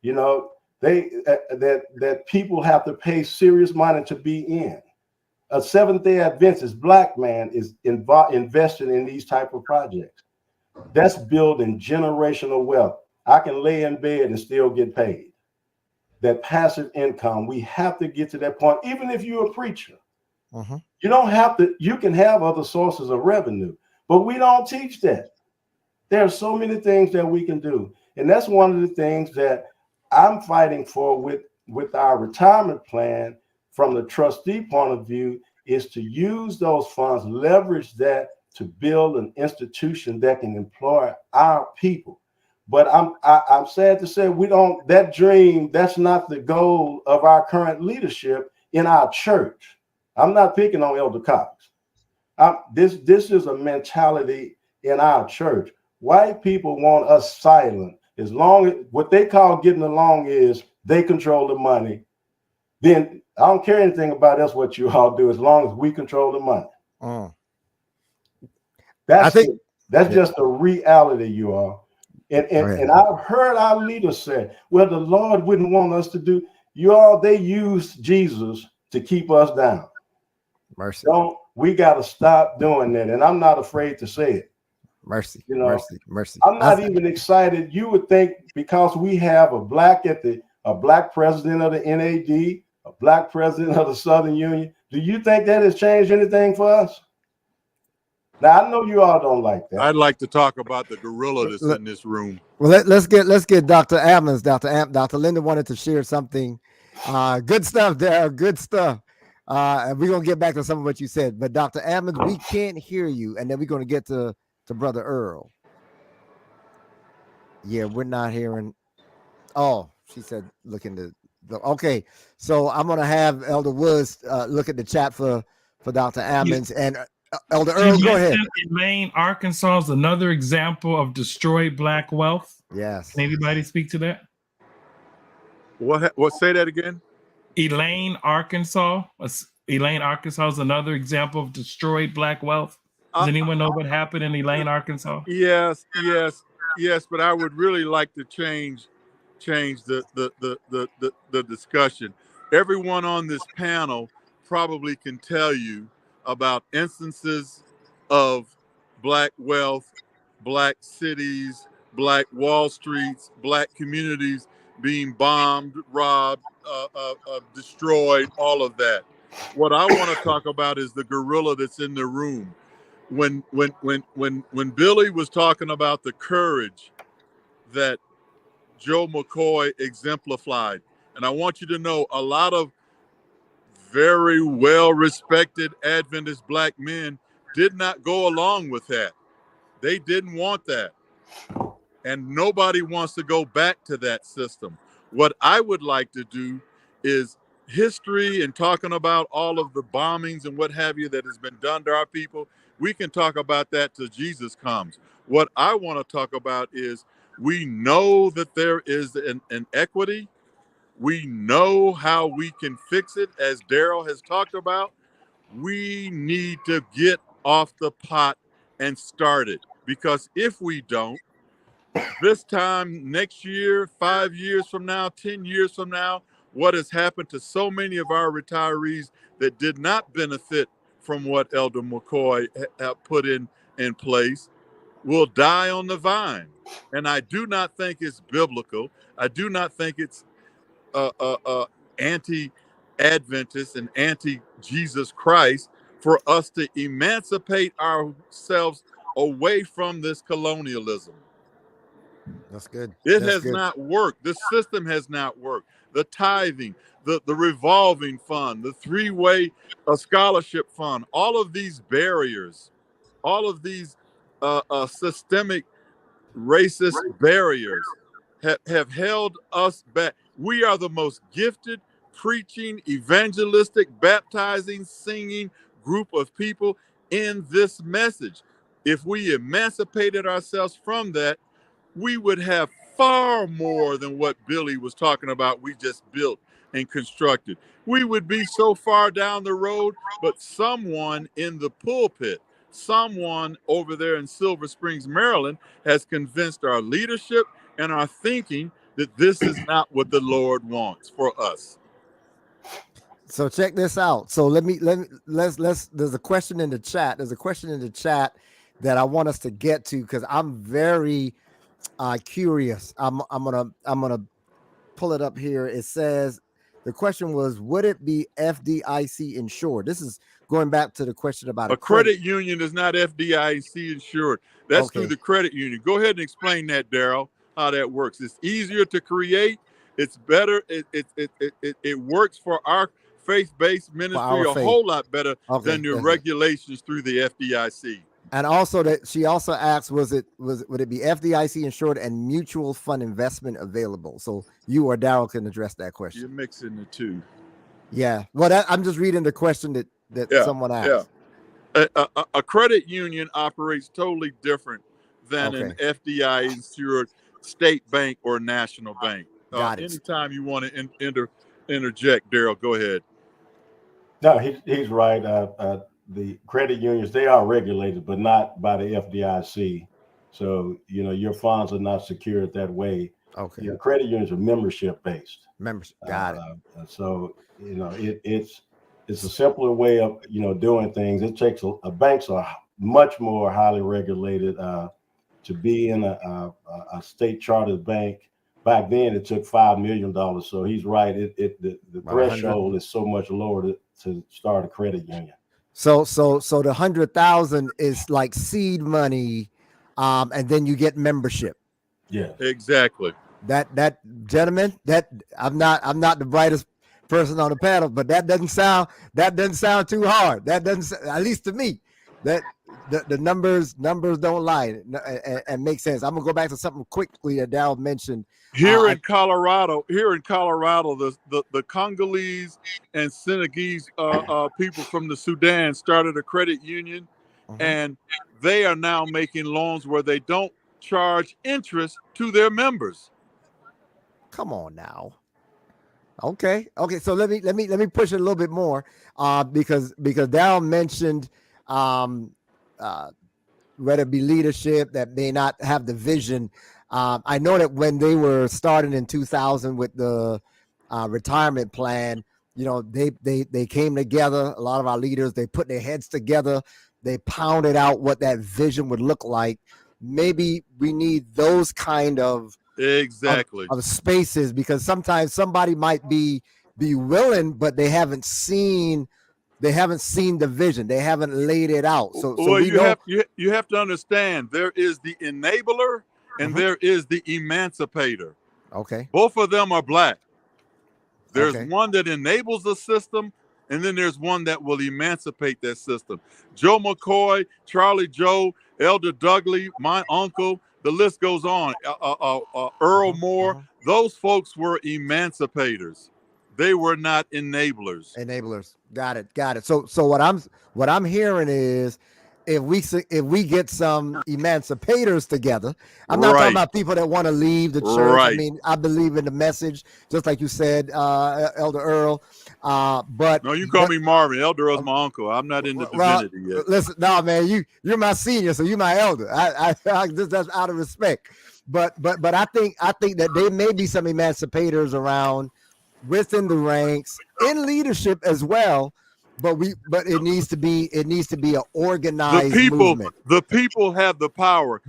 You know, that people have to pay serious money to be in. A Seventh-day Adventist Black man is invested in these type of projects. That's building generational wealth. I can lay in bed and still get paid. That passive income, we have to get to that point. Even if you're a preacher, you don't have to. You can have other sources of revenue. But we don't teach that. There are so many things that we can do. And that's one of the things that I'm fighting for with our retirement plan from the trustee point of view, is to use those funds, leverage that to build an institution that can employ our people. But I'm sad to say that dream, that's not the goal of our current leadership in our church. I'm not picking on Elder Cox. This is a mentality in our church. White people want us silent. As long as what they call getting along is they control the money, then I don't care anything about us, what you all do, as long as we control the money. That's just the reality, you all. And I've heard our leaders say, well, the Lord wouldn't want us to do. You all, they use Jesus to keep us down. Mercy. We got to stop doing that. And I'm not afraid to say it. Mercy. You know, mercy. I'm not even excited. You would think because we have a black president of the NAD, a black president of the Southern Union. Do you think that has changed anything for us? Now I know you all don't like that. I'd like to talk about the gorilla that's in this room. Well, let's get Dr. Ammons. Dr. Linda wanted to share something. Good stuff there. Good stuff. And we're gonna get back to some of what you said. But Dr. Ammons, we can't hear you, and then we're gonna get to Brother Earl. Yeah, we're not hearing. Oh, she said, look into the. Okay, so I'm gonna have Elder Woods look at the chat for Dr. Ammons and Elder Earl. Go ahead. Elaine, Arkansas is another example of destroyed black wealth. Yes. Can anybody speak to that? What? Say that again. Elaine, Arkansas. Elaine, Arkansas is another example of destroyed black wealth. Does anyone know what happened in Elaine, Arkansas? Yes. But I would really like to change the discussion. Everyone on this panel probably can tell you about instances of black wealth, black cities, black Wall Streets, black communities being bombed, robbed, destroyed, all of that. What I want to talk about is the gorilla that's in the room. When Billy was talking about the courage that Joe McCoy exemplified, and I want you to know a lot of very well-respected Adventist black men did not go along with that. They didn't want that. And nobody wants to go back to that system. What I would like to do is history and talking about all of the bombings and what have you that has been done to our people. We can talk about that till Jesus comes. What I want to talk about is we know that there is an equity. We know how we can fix it, as Daryl has talked about. We need to get off the pot and start it, because if we don't, this time next year, 5 years from now, 10 years from now, what has happened to so many of our retirees that did not benefit from what Elder McCoy put in place will die on the vine. And I do not think it's biblical. I do not think it's anti-Adventist and anti-Jesus Christ for us to emancipate ourselves away from this colonialism. That's good. It has not worked. The system has not worked. The tithing, the revolving fund, the three-way scholarship fund, all of these barriers, all of these systemic racist barriers have held us back. We are the most gifted, preaching, evangelistic, baptizing, singing group of people in this message. If we emancipated ourselves from that, we would have far more than what Billy was talking about we just built and constructed. We would be so far down the road, but someone in the pulpit, someone over there in Silver Springs, Maryland, has convinced our leadership and our thinking that this is not what the Lord wants for us. So check this out. So let's there's a question in the chat. There's a question in the chat that I want us to get to, because I'm very curious. I'm gonna pull it up here. It says the question was, would it be FDIC insured? This is going back to the question about a credit union is not FDIC insured. That's through the credit union. Go ahead and explain that, Daryl, how that works. It's easier to create. It's better. It works for our faith-based ministry a whole lot better than the regulations through the FDIC. And also that she also asked, would it be FDIC insured and mutual fund investment available? So you or Daryl can address that question. You're mixing the two. Yeah. Well, I'm just reading the question that someone asked. Yeah. A credit union operates totally different than an FDIC insured state bank or national bank. Got it. Anytime you want to enter interject, Daryl. Go ahead. No, he's right. The credit unions, they are regulated, but not by the FDIC. So, your funds are not secured that way. Okay. Your credit unions are membership based. Membership. Got it. So, it's a simpler way of, doing things. It takes banks are much more highly regulated to be in a state chartered bank. Back then, it took $5 million. So he's right. The threshold is so much lower to start a credit union. So the 100,000 is like seed money, and then you get membership. Yeah, exactly. That gentleman, that I'm not the brightest person on the panel, but that doesn't sound too hard. That doesn't, at least to me, that the numbers don't lie and make sense. I'm gonna go back to something quickly that Darryl mentioned. Here in Colorado, the Congolese and Senegalese people from the Sudan started a credit union, and they are now making loans where they don't charge interest to their members. Come on now. Okay. So let me push it a little bit more, because Darryl mentioned whether it be leadership that may not have the vision. I know that when they were starting in 2000 with the retirement plan, they came together. A lot of our leaders, they put their heads together. They pounded out what that vision would look like. Maybe we need those kind of spaces, because sometimes somebody might be willing, but they haven't seen the vision. They haven't laid it out. So you have to understand, there is the enabler and there is the emancipator. Okay. Both of them are black. There's one that enables the system, and then there's one that will emancipate that system. Joe McCoy, Charlie Joe, Elder Dudley, my uncle, the list goes on. Earl Moore, those folks were emancipators. They were not enablers. Got it. So what I'm hearing is, if we get some emancipators together, I'm not talking about people that want to leave the church. I mean, I believe in the message, just like you said, Elder Earl. But no, you call me Marvin. Elder Earl's my uncle. I'm not in the divinity yet. Listen, no, man, you're my senior, so you're my elder. I just, that's out of respect. But I think that there may be some emancipators around within the ranks in leadership as well. But it needs to be an organized movement. The people have the power.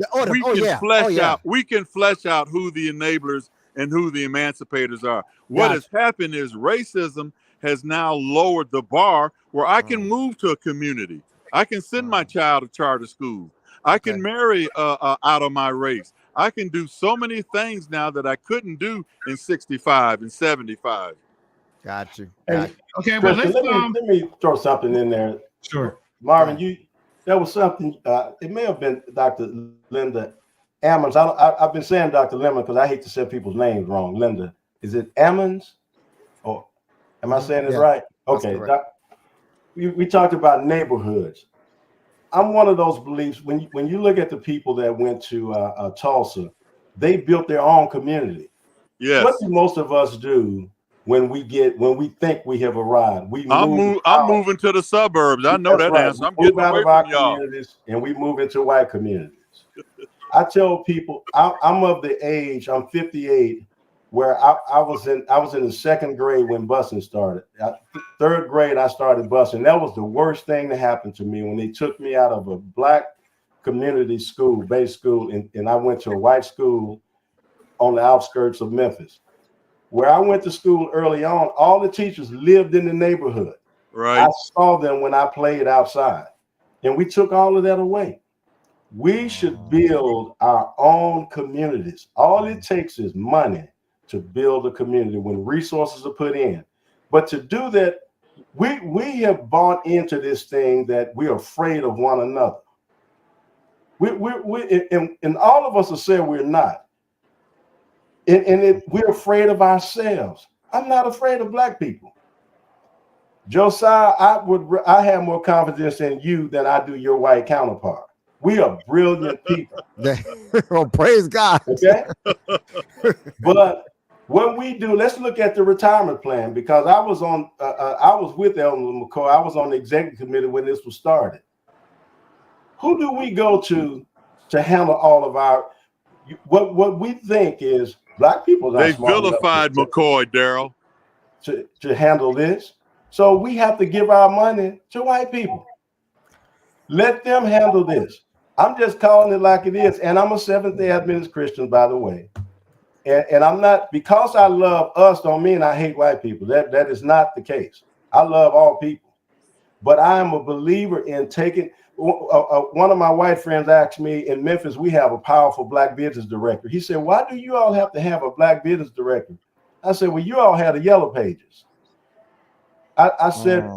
We can flesh out who the enablers and who the emancipators are. What has happened is racism has now lowered the bar where I can move to a community. I can send my child to charter school. I can marry out of my race. I can do so many things now that I couldn't do in 65 and 75. Got you. Okay, well, let me throw something in there. Sure. Marvin, there was something, it may have been Dr. Linda Ammons. I've been saying Dr. Lemon because I hate to say people's names wrong. Linda, is it Ammons? Or am I saying it right? Okay. We talked about neighborhoods. I'm one of those beliefs. When you look at the people that went to Tulsa, they built their own community. Yes. What do most of us do when we think we have arrived? I'm moving to the suburbs. I know that answer. I'm getting away from y'all. Communities, and we move into white communities. I tell people, I'm of the age, I'm 58, where I was in the second grade when busing started. Third grade, I started busing. That was the worst thing that happened to me when they took me out of a black community school, base school, and I went to a white school on the outskirts of Memphis. Where I went to school early on, all the teachers lived in the neighborhood. Right. I saw them when I played outside, and we took all of that away. We should build our own communities. All it takes is money to build a community when resources are put in. But to do that, we have bought into this thing that we're afraid of one another. And all of us have said we're not. And we're afraid of ourselves. I'm not afraid of black people. Josiah, I have more confidence in you than I do your white counterpart. We are brilliant people. Oh, praise God. Okay. But What we do, let's look at the retirement plan, because I was with Elder McCoy. I was on the executive committee when this was started. Who do we go to handle all of our, what we think is black people not They smart enough vilified McCoy, Daryl. to handle this. So we have to give our money to white people. Let them handle this. I'm just calling it like it is. And I'm a Seventh-day Adventist Christian, by the way. And I'm not, because I love us don't mean I hate white people. That is not the case. I love all people. But I am a believer in taking, one of my white friends asked me, in Memphis, we have a powerful black business director. He said, why do you all have to have a black business director? I said, well, you all had the yellow pages. I said,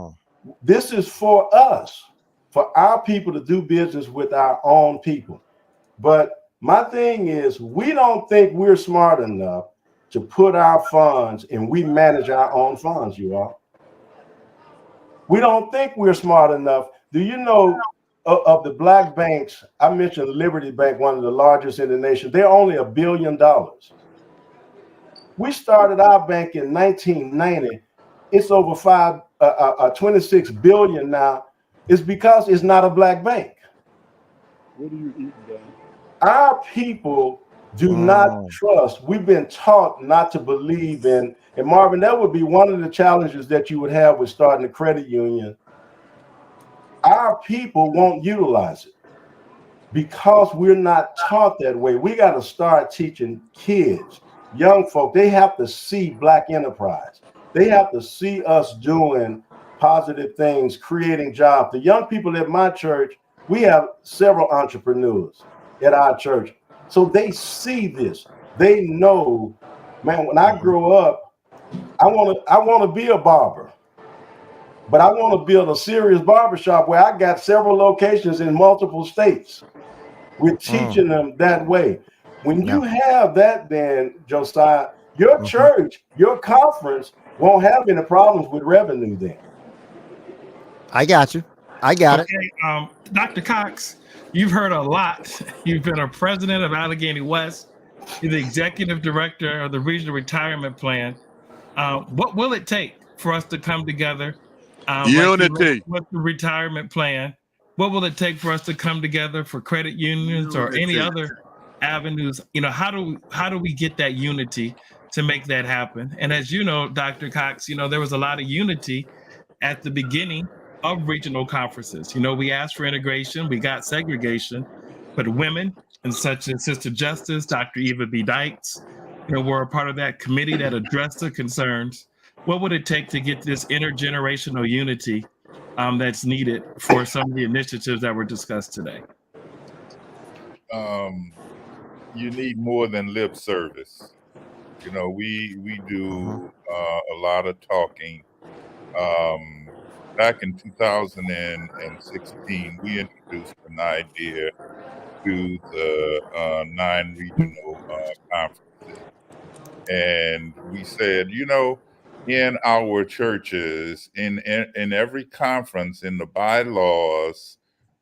this is for us, for our people to do business with our own people. But my thing is, we don't think we're smart enough to put our funds, and we manage our own funds, you all. We don't think we're smart enough. Do you know of the black banks? I mentioned Liberty Bank, one of the largest in the nation. They're only $1 billion. We started our bank in 1990. It's over 26 billion now. It's because it's not a black bank. What are you eating, Dan? Our people do not trust. We've been taught not to believe in, and Marvin, that would be one of the challenges that you would have with starting a credit union. Our people won't utilize it because we're not taught that way. We got to start teaching kids, young folk. They have to see black enterprise. They have to see us doing positive things, creating jobs. The young people at my church, we have several entrepreneurs at our church. So they see this. They know, man, when I grow up, I want to be a barber. But I want to build a serious barbershop where I got several locations in multiple states. We're teaching them that way. When you have that, then Josiah, your church, your conference won't have any problems with revenue then. I got you. I got it. Dr. Cox, you've heard a lot. You've been a president of Allegheny West. You're the executive director of the Regional Retirement Plan. What will it take for us to come together? Unity. What's the retirement plan? What will it take for us to come together for credit unions or any other avenues? You know, how do we get that unity to make that happen? And as you know, Dr. Cox, you know, there was a lot of unity at the beginning of regional conferences. You know, we asked for integration, we got segregation, but women, and such as Sister Justice, Dr. Eva B. Dykes, you know, were a part of that committee that addressed the concerns. What would it take to get this intergenerational unity that's needed for some of the initiatives that were discussed today? You need more than lip service. You know, we do a lot of talking. Back in 2016, we introduced an idea to the 9 regional conferences. And we said, you know, in our churches, in every conference, in the bylaws,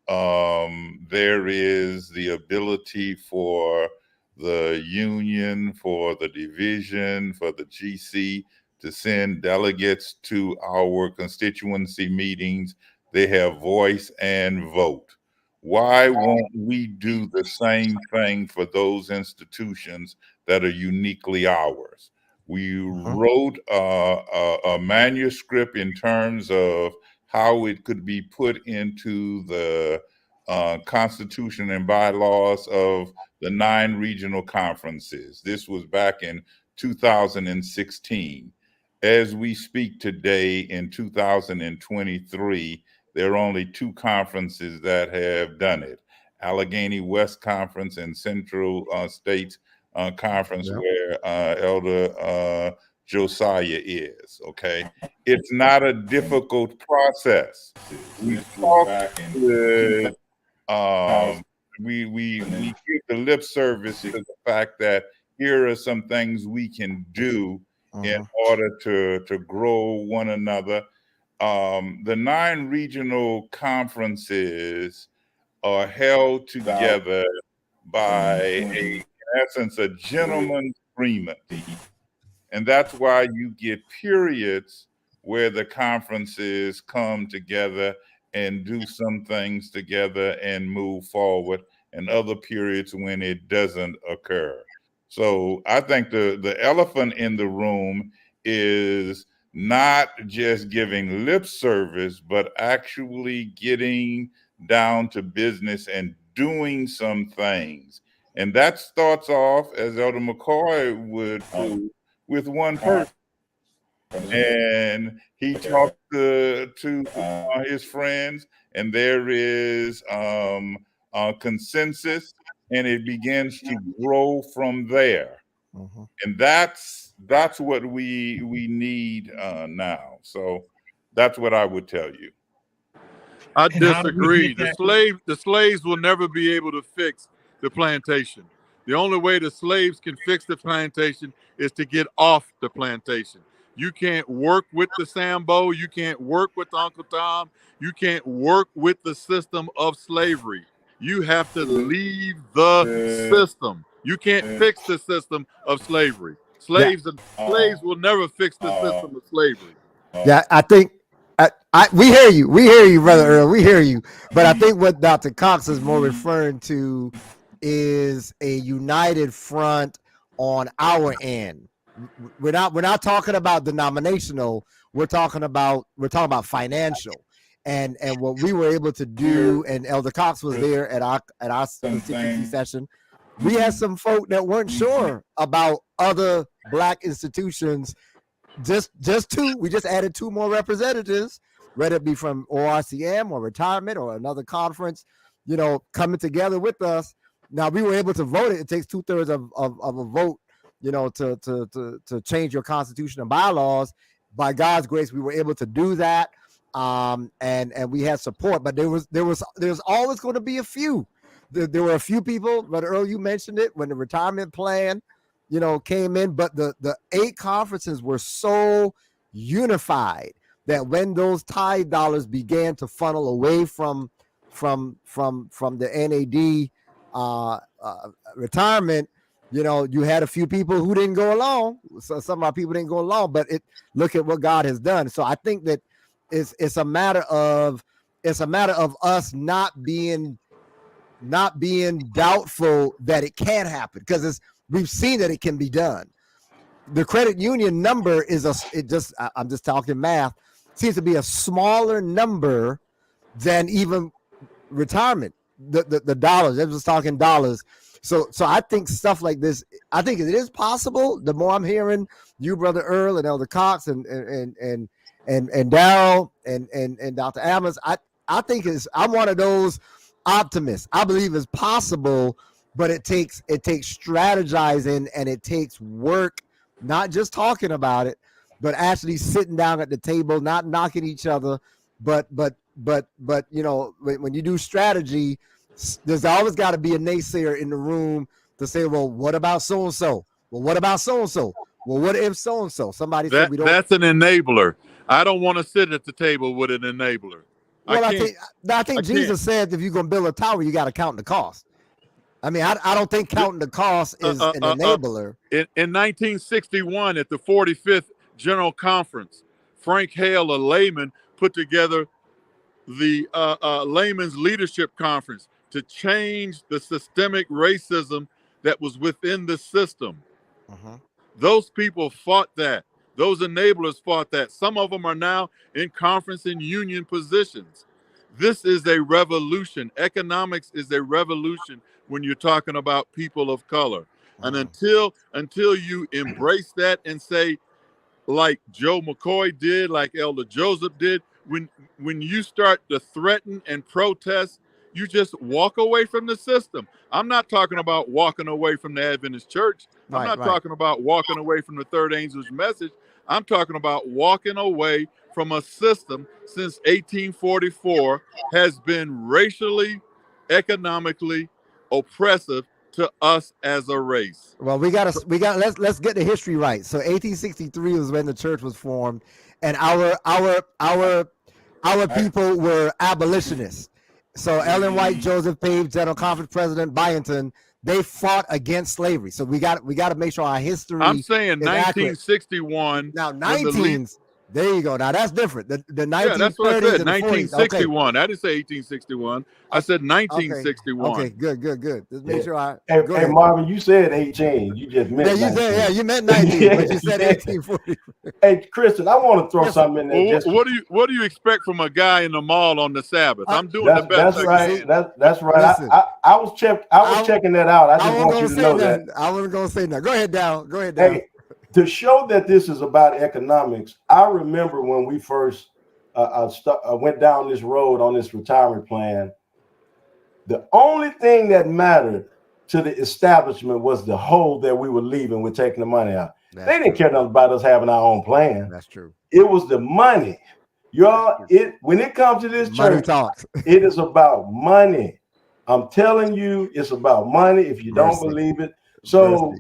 there is the ability for the union, for the division, for the GC to send delegates to our constituency meetings. They have voice and vote. Why won't we do the same thing for those institutions that are uniquely ours? We wrote a manuscript in terms of how it could be put into the constitution and bylaws of the 9 regional conferences. This was back in 2016. As we speak today in 2023, there are only 2 conferences that have done it. Allegheny West Conference and Central States Conference, where Elder Josiah is, okay? It's not a difficult process. We talked with, we give the lip service to the fact that here are some things we can do in order to grow one another. The 9 regional conferences are held together by in essence, a gentleman's agreement. And that's why you get periods where the conferences come together and do some things together and move forward, and other periods when it doesn't occur. So I think the elephant in the room is not just giving lip service, but actually getting down to business and doing some things. And that starts off, as Elder McCoy would do, with one person. And he talked to his friends, and there is consensus, and it begins to grow from there. And that's what we need now. So that's what I would tell you. I disagree. The slaves will never be able to fix the plantation. The only way the slaves can fix the plantation is to get off the plantation. You can't work with the Sambo. You can't work with Uncle Tom. You can't work with the system of slavery. You have to leave the system. You can't fix the system of slavery. Slaves will never fix the system of slavery. Yeah, I think we hear you. We hear you, Brother Earl. We hear you. But I think what Dr. Cox is more referring to is a united front on our end. We're not talking about denominational. We're talking about financial. And what we were able to do, and Elder Cox was there at our CJC session. We had some folk that weren't sure about other Black institutions. Just two. We just added 2 more representatives, whether it be from ORCM or retirement or another conference, coming together with us. Now we were able to vote it. It takes 2/3 of a vote, to change your constitution and bylaws. By God's grace, we were able to do that. And we had support, but there's always going to be a few. There were a few people, but Earl, you mentioned it when the retirement plan, came in, but the 8 conferences were so unified that when those tithe dollars began to funnel away from the NAD retirement, you had a few people who didn't go along. So some of our people didn't go along, but look at what God has done. So I think that it's a matter of us not being doubtful that it can happen, because we've seen that it can be done. The credit union number is I'm just talking math, seems to be a smaller number than even retirement. The dollars, I was talking dollars. So I think stuff like this, I think it is possible. The more I'm hearing you, Brother Earl, and Elder Cox and Darrell and Dr. Amos, I think I'm one of those optimists. I believe it's possible, but it takes strategizing, and it takes work, not just talking about it, but actually sitting down at the table, not knocking each other, but when you do strategy, there's always got to be a naysayer in the room to say, well, what about so-and-so? Well, what about so-and-so? Well, what if so-and-so? Somebody said we don't. That's an enabler. I don't want to sit at the table with an enabler. Well, I think Jesus said if you're going to build a tower, you got to count the cost. I mean, I don't think counting the cost is an enabler. In 1961, at the 45th General Conference, Frank Hale, a layman, put together the Layman's Leadership Conference to change the systemic racism that was within the system. Those people fought that. Those enablers fought that. Some of them are now in conference and union positions. This is a revolution. Economics is a revolution when you're talking about people of color. And until you embrace that and say, like Joe McCoy did, like Elder Joseph did, when you start to threaten and protest, you just walk away from the system. I'm not talking about walking away from the Adventist Church. I'm not talking about walking away from the Third Angel's message. I'm talking about walking away from a system since 1844 has been racially, economically oppressive to us as a race. Well, let's get the history right. So 1863 was when the church was formed, and our people were abolitionists. So Ellen White, Joseph Page, General Conference President Byington, they fought against slavery. So we got to make sure our history. I'm saying is accurate. 1961. Now 19s. There you go. Now that's different. The 1930s. Yeah, that's what I said. And the 1961. 40s. Okay. I didn't say 1861. I said 1961. Okay, good. Just make sure I. Hey, Marvin, you said 18. You just meant 19. You meant 19, but you said 1840. Hey, Christian, I want to throw something in there. Well, what do you expect from a guy in the mall on the Sabbath? I'm doing the best I can. That's right. Listen, I was checking that out. I just want you to know that. I wasn't gonna say that. Go ahead, down. Hey, to show that this is about economics, I remember when we first went down this road on this retirement plan, the only thing that mattered to the establishment was the hole that we were leaving with taking the money out. They didn't care nothing about us having our own plan. That's true. It was the money. When it comes to this money church, talks. It is about money. I'm telling you, it's about money if you don't believe it. So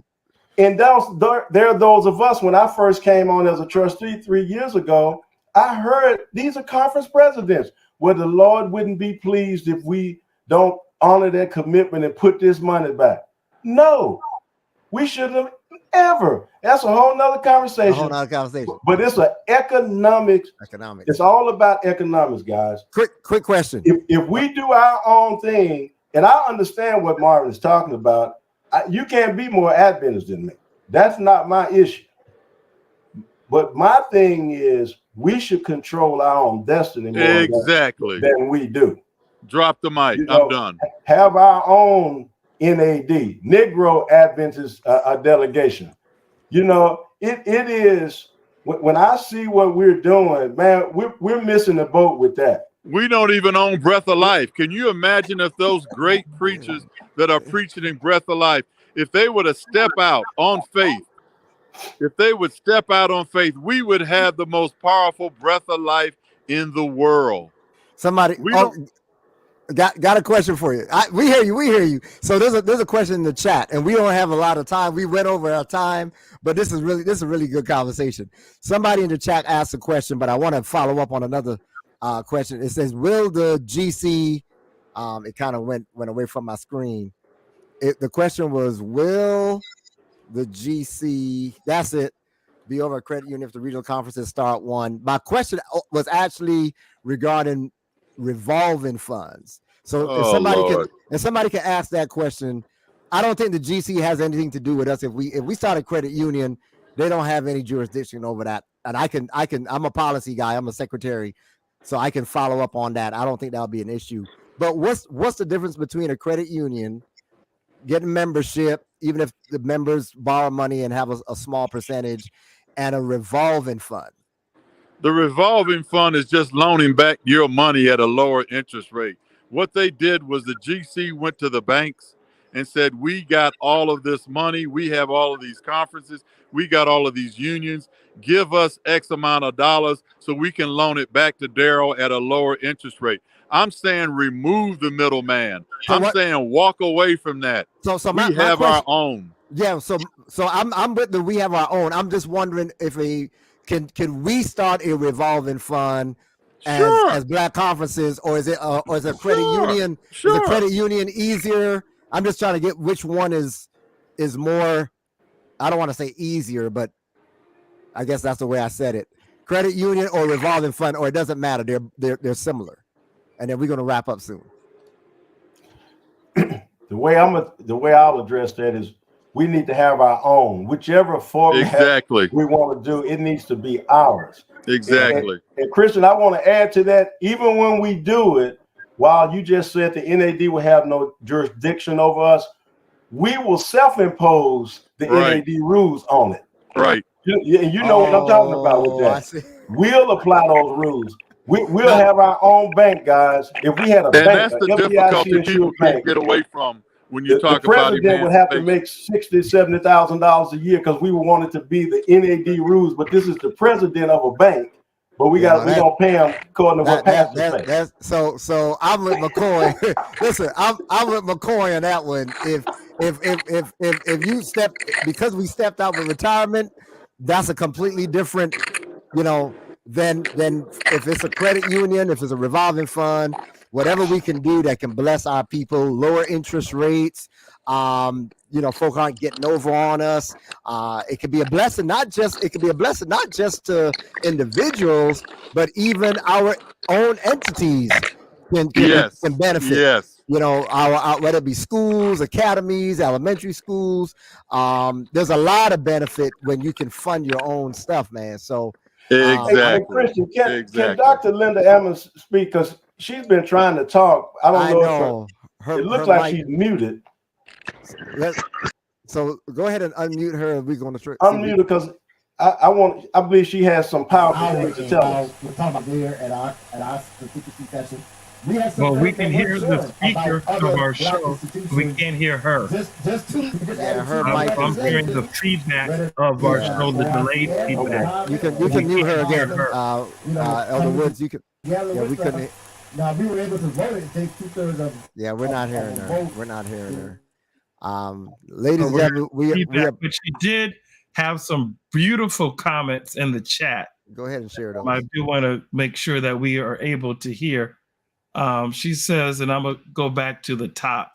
and there are those of us, when I first came on as a trustee 3 years ago, I heard these are conference presidents where the Lord wouldn't be pleased if we don't honor that commitment and put this money back. No, we shouldn't have ever. That's a whole nother conversation. But it's an economics. It's all about economics, guys. Quick question. If we do our own thing, and I understand what Marvin is talking about, you can't be more Adventist than me. That's not my issue. But my thing is, we should control our own destiny more than we do. Drop the mic. I'm done. Have our own NAD, Negro Adventist delegation. It is, when I see what we're doing, man, we're missing the boat with that. We don't even own Breath of Life. Can you imagine if those great preachers that are preaching in Breath of Life, if they were to step out on faith, we would have the most powerful breath of life in the world. Somebody got a question for you. We hear you. So there's a question in the chat, and we don't have a lot of time. We went over our time, but this is a really good conversation. Somebody in the chat asked a question, but I want to follow up on another question. It says, will the GC, it kind of went away from my screen. The question was, will the GC, that's it, be over a credit union if the regional conferences start one? My question was actually regarding revolving funds. So if somebody can ask that question, I don't think the GC has anything to do with us. If we start a credit union, they don't have any jurisdiction over that. And I'm a policy guy, I'm a secretary, so I can follow up on that. I don't think that'll be an issue. But what's the difference between a credit union getting membership, even if the members borrow money and have a small percentage, and a revolving fund? The revolving fund is just loaning back your money at a lower interest rate. What they did was the GC went to the banks and said, we got all of this money. We have all of these conferences. We got all of these unions. Give us X amount of dollars so we can loan it back to Daryl at a lower interest rate. I'm saying remove the middleman. I'm saying walk away from that. So we have our own. Yeah. So I'm with we have our own. I'm just wondering if can we start a revolving fund as black conferences, or is it a credit union? Is a credit union easier? I'm just trying to get which one is more. I don't want to say easier, but I guess that's the way I said it. Credit union or revolving fund, or it doesn't matter. They're similar. And then we're going to wrap up soon. The way I'll address that is, we need to have our own, whichever format we want to do. It needs to be ours. Exactly. And Christian, I want to add to that. Even when we do it, while you just said the NAD will have no jurisdiction over us, we will self-impose the NAD rules on it. Right. You know what I'm talking about with that. We'll apply those rules. We'll have our own bank, guys. If we had a bank, that's the difficulty people can't get away from when you talk about it. The president would have to make $60,000, $70,000 a year because we would want it to be the NAD rules. But this is the president of a bank. But we gonna pay him according to what Pastor says. So I'm with McCoy. Listen, I'm with McCoy on that one. If you because we stepped out with retirement, that's a completely different, than if it's a credit union, if it's a revolving fund. whatever we can do that can bless our people, lower interest rates. Folk aren't getting over on us. It could be a blessing, not just to individuals, but even our own entities Yes. can benefit. Yes. Our whether it be schools, academies, elementary schools. There's a lot of benefit when you can fund your own stuff, man. So Hey, Exactly. Christian, can Exactly. Dr. Linda Emmons speak? Because she's been trying to talk. I don't I know know if her it looks her like mic. she's muted. So go ahead and unmute her. We're going to see Unmute because I believe she has some powerful things to tell us. We're talking about there at our CJC session. Well, we can hear the speaker of our show. We can't hear her. her mic. I'm hearing the feedback of our show, the delayed feedback. You can mute her again, Elder Woods. You can. Yeah, we couldn't. Now, we were able to vote. It takes 2/3 of. Yeah, we're not hearing her. We're not hearing her. Ladies and gentlemen, we have. But she did have some beautiful comments in the chat. Go ahead and share those. I do want to make sure that we are able to hear. She says, and I'm going to go back to the top.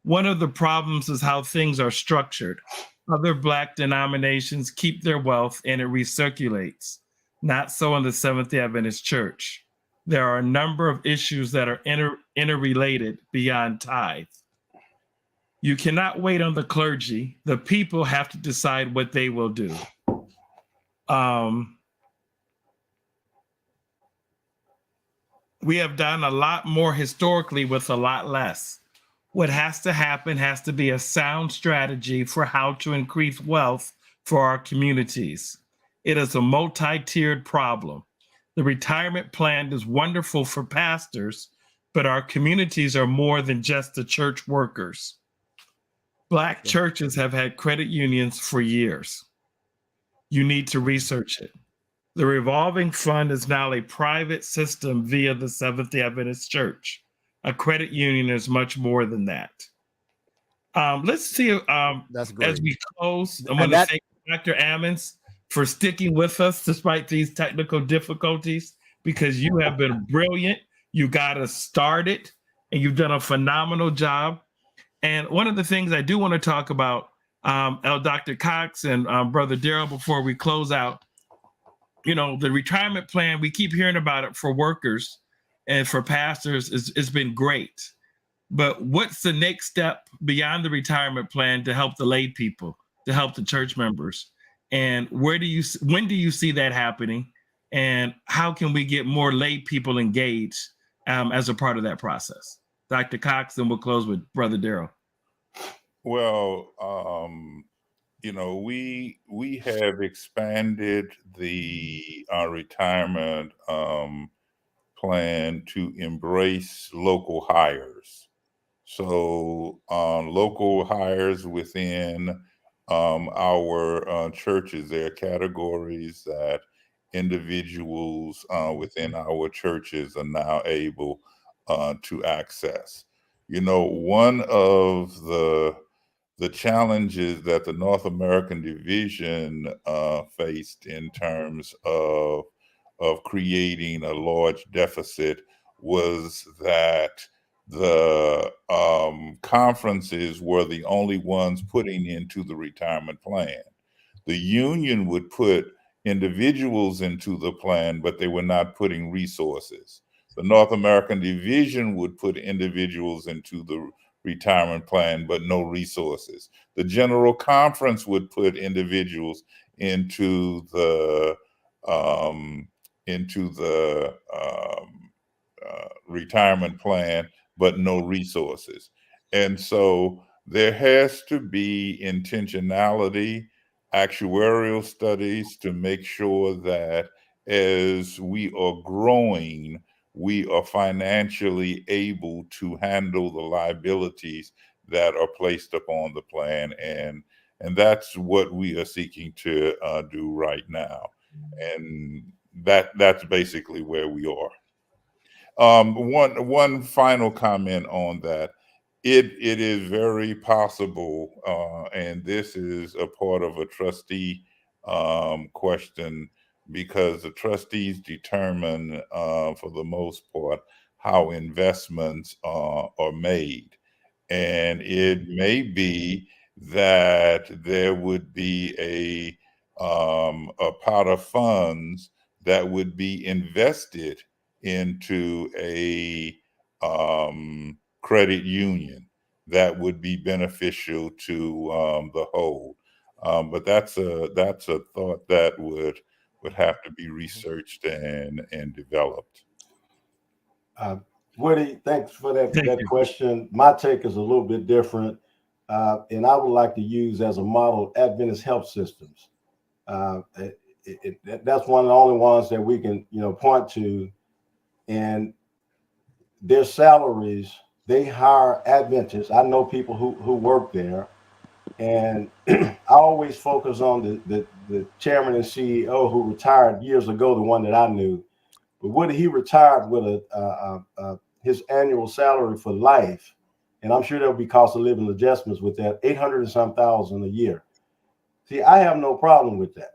One of the problems is how things are structured. Other Black denominations keep their wealth and it recirculates. Not so in the Seventh-day Adventist Church. There are a number of issues that are interrelated beyond tithe. You cannot wait on the clergy. The people have to decide what they will do. We have done a lot more historically with a lot less. What has to happen has to be a sound strategy for how to increase wealth for our communities. It is a multi-tiered problem. The retirement plan is wonderful for pastors, but our communities are more than just the church workers. Black churches have had credit unions for years. You need to research it. The revolving fund is now a private system via the Seventh-day Adventist Church. A credit union is much more than that. Let's see. That's great. As we close, I want to thank Dr. Ammons for sticking with us despite these technical difficulties, because you have been brilliant. You got us started, and you've done a phenomenal job. And one of the things I do want to talk about, Dr. Cox and Brother Darrell, before we close out, the retirement plan, we keep hearing about it for workers and for pastors. It's been great. But what's the next step beyond the retirement plan to help the lay people, to help the church members? And when do you see that happening? And how can we get more lay people engaged as a part of that process? Dr. Cox, and we'll close with Brother Darrell. Well, we have expanded the retirement plan to embrace local hires. So local hires within our churches, there are categories that individuals within our churches are now able to access. One of the challenges that the North American Division faced in terms of creating a large deficit was that the conferences were the only ones putting into the retirement plan. The union would put individuals into the plan, but they were not putting resources. The North American Division would put individuals into the retirement plan, but no resources. The General Conference would put individuals into the retirement plan, but no resources. And so there has to be intentionality, actuarial studies to make sure that as we are growing, we are financially able to handle the liabilities that are placed upon the plan. And that's what we are seeking to do right now. And that's basically where we are. One final comment on that. It is very possible, and this is a part of a trustee question, because the trustees determine, for the most part, how investments are made. And it may be that there would be a pot of funds that would be invested into a credit union that would be beneficial to the whole. But that's a thought that would have to be researched and developed. Woody, thanks for that Thank you. question. My take is a little bit different, and I would like to use as a model Adventist health systems. That's one of the only ones that we can, point to, and their salaries. They hire Adventists. I know people who work there, and I always focus on the chairman and CEO who retired years ago, the one that I knew. But Woody, he retired with his annual salary for life, and I'm sure there'll be cost of living adjustments with that, 800 and some thousand a year. See, I have no problem with that.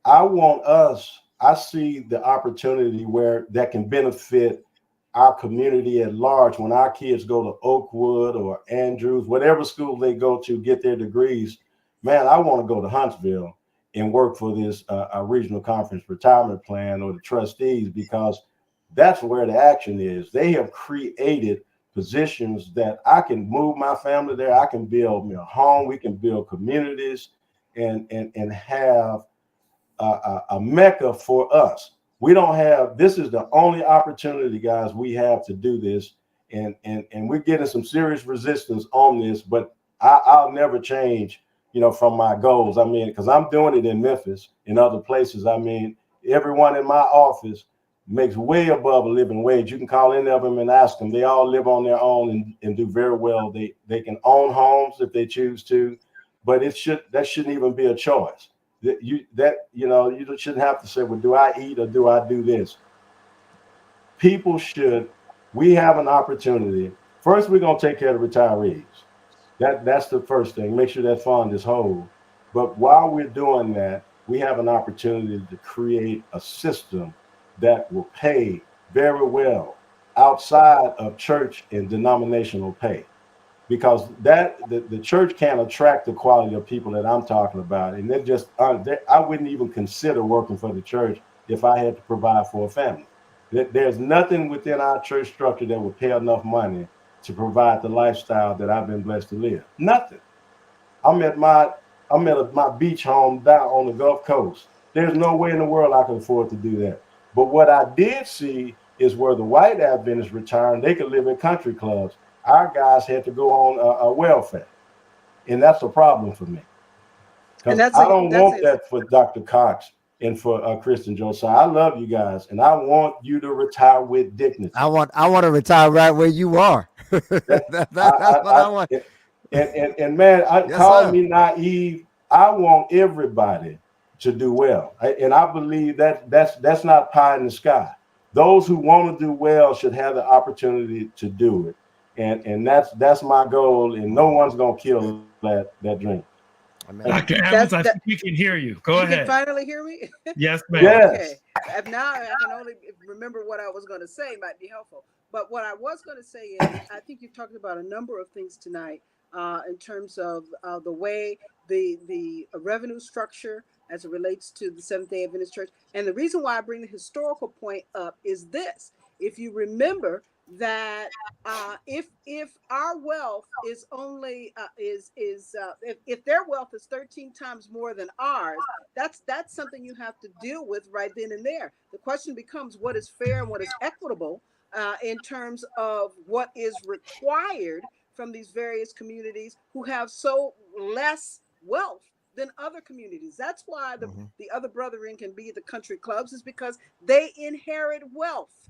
I see the opportunity where that can benefit our community at large when our kids go to Oakwood or Andrews, whatever school they go to get their degrees. Man, I want to go to Huntsville and work for this regional conference retirement plan or the trustees, because that's where the action is. They have created positions that I can move my family there. I can build me a home. We can build communities and have a mecca for us. We don't have, this is the only opportunity, guys, we have to do this. And we're getting some serious resistance on this, but I'll never change, from my goals. I mean, because I'm doing it in Memphis, in other places. I mean, everyone in my office makes way above a living wage. You can call any of them and ask them. They all live on their own and do very well. They can own homes if they choose to, but that shouldn't even be a choice. You shouldn't have to say, well, do I eat or do I do this? We have an opportunity. First, we're going to take care of the retirees. That's the first thing. Make sure that fund is whole. But while we're doing that, we have an opportunity to create a system that will pay very well outside of church and denominational pay, because the church can't attract the quality of people that I'm talking about. And they're just, I wouldn't even consider working for the church if I had to provide for a family. There's nothing within our church structure that would pay enough money to provide the lifestyle that I've been blessed to live. Nothing. I'm at my beach home down on the Gulf Coast. There's no way in the world I can afford to do that. But what I did see is where the white Adventists retired, they could live in country clubs. Our guys had to go on a welfare, and that's a problem for me, because I don't want that for Dr. Cox and for Kristen Josiah. I love you guys, and I want you to retire with dignity. I want to retire right where you are. That's what I want. And man, Yes, call sir. me naive. I want everybody to do well, and I believe that's not pie in the sky. Those who want to do well should have the opportunity to do it, and that's my goal. And no one's gonna kill that dream. Dr. Evans, I think we can hear you. Go ahead. You can finally hear me? Yes, ma'am. Yes. Okay. Now I can only remember what I was going to say, might be helpful. But what I was going to say is, I think you've talked about a number of things tonight in terms of the way the revenue structure as it relates to the Seventh-day Adventist Church. And the reason why I bring the historical point up is this. If you remember that if our wealth is only if their wealth is 13 times more than ours, that's something you have to deal with right then and there. The question becomes, what is fair and what is equitable in terms of what is required from these various communities who have so less wealth than other communities. That's why the other brethren can be the country clubs, is because they inherit wealth.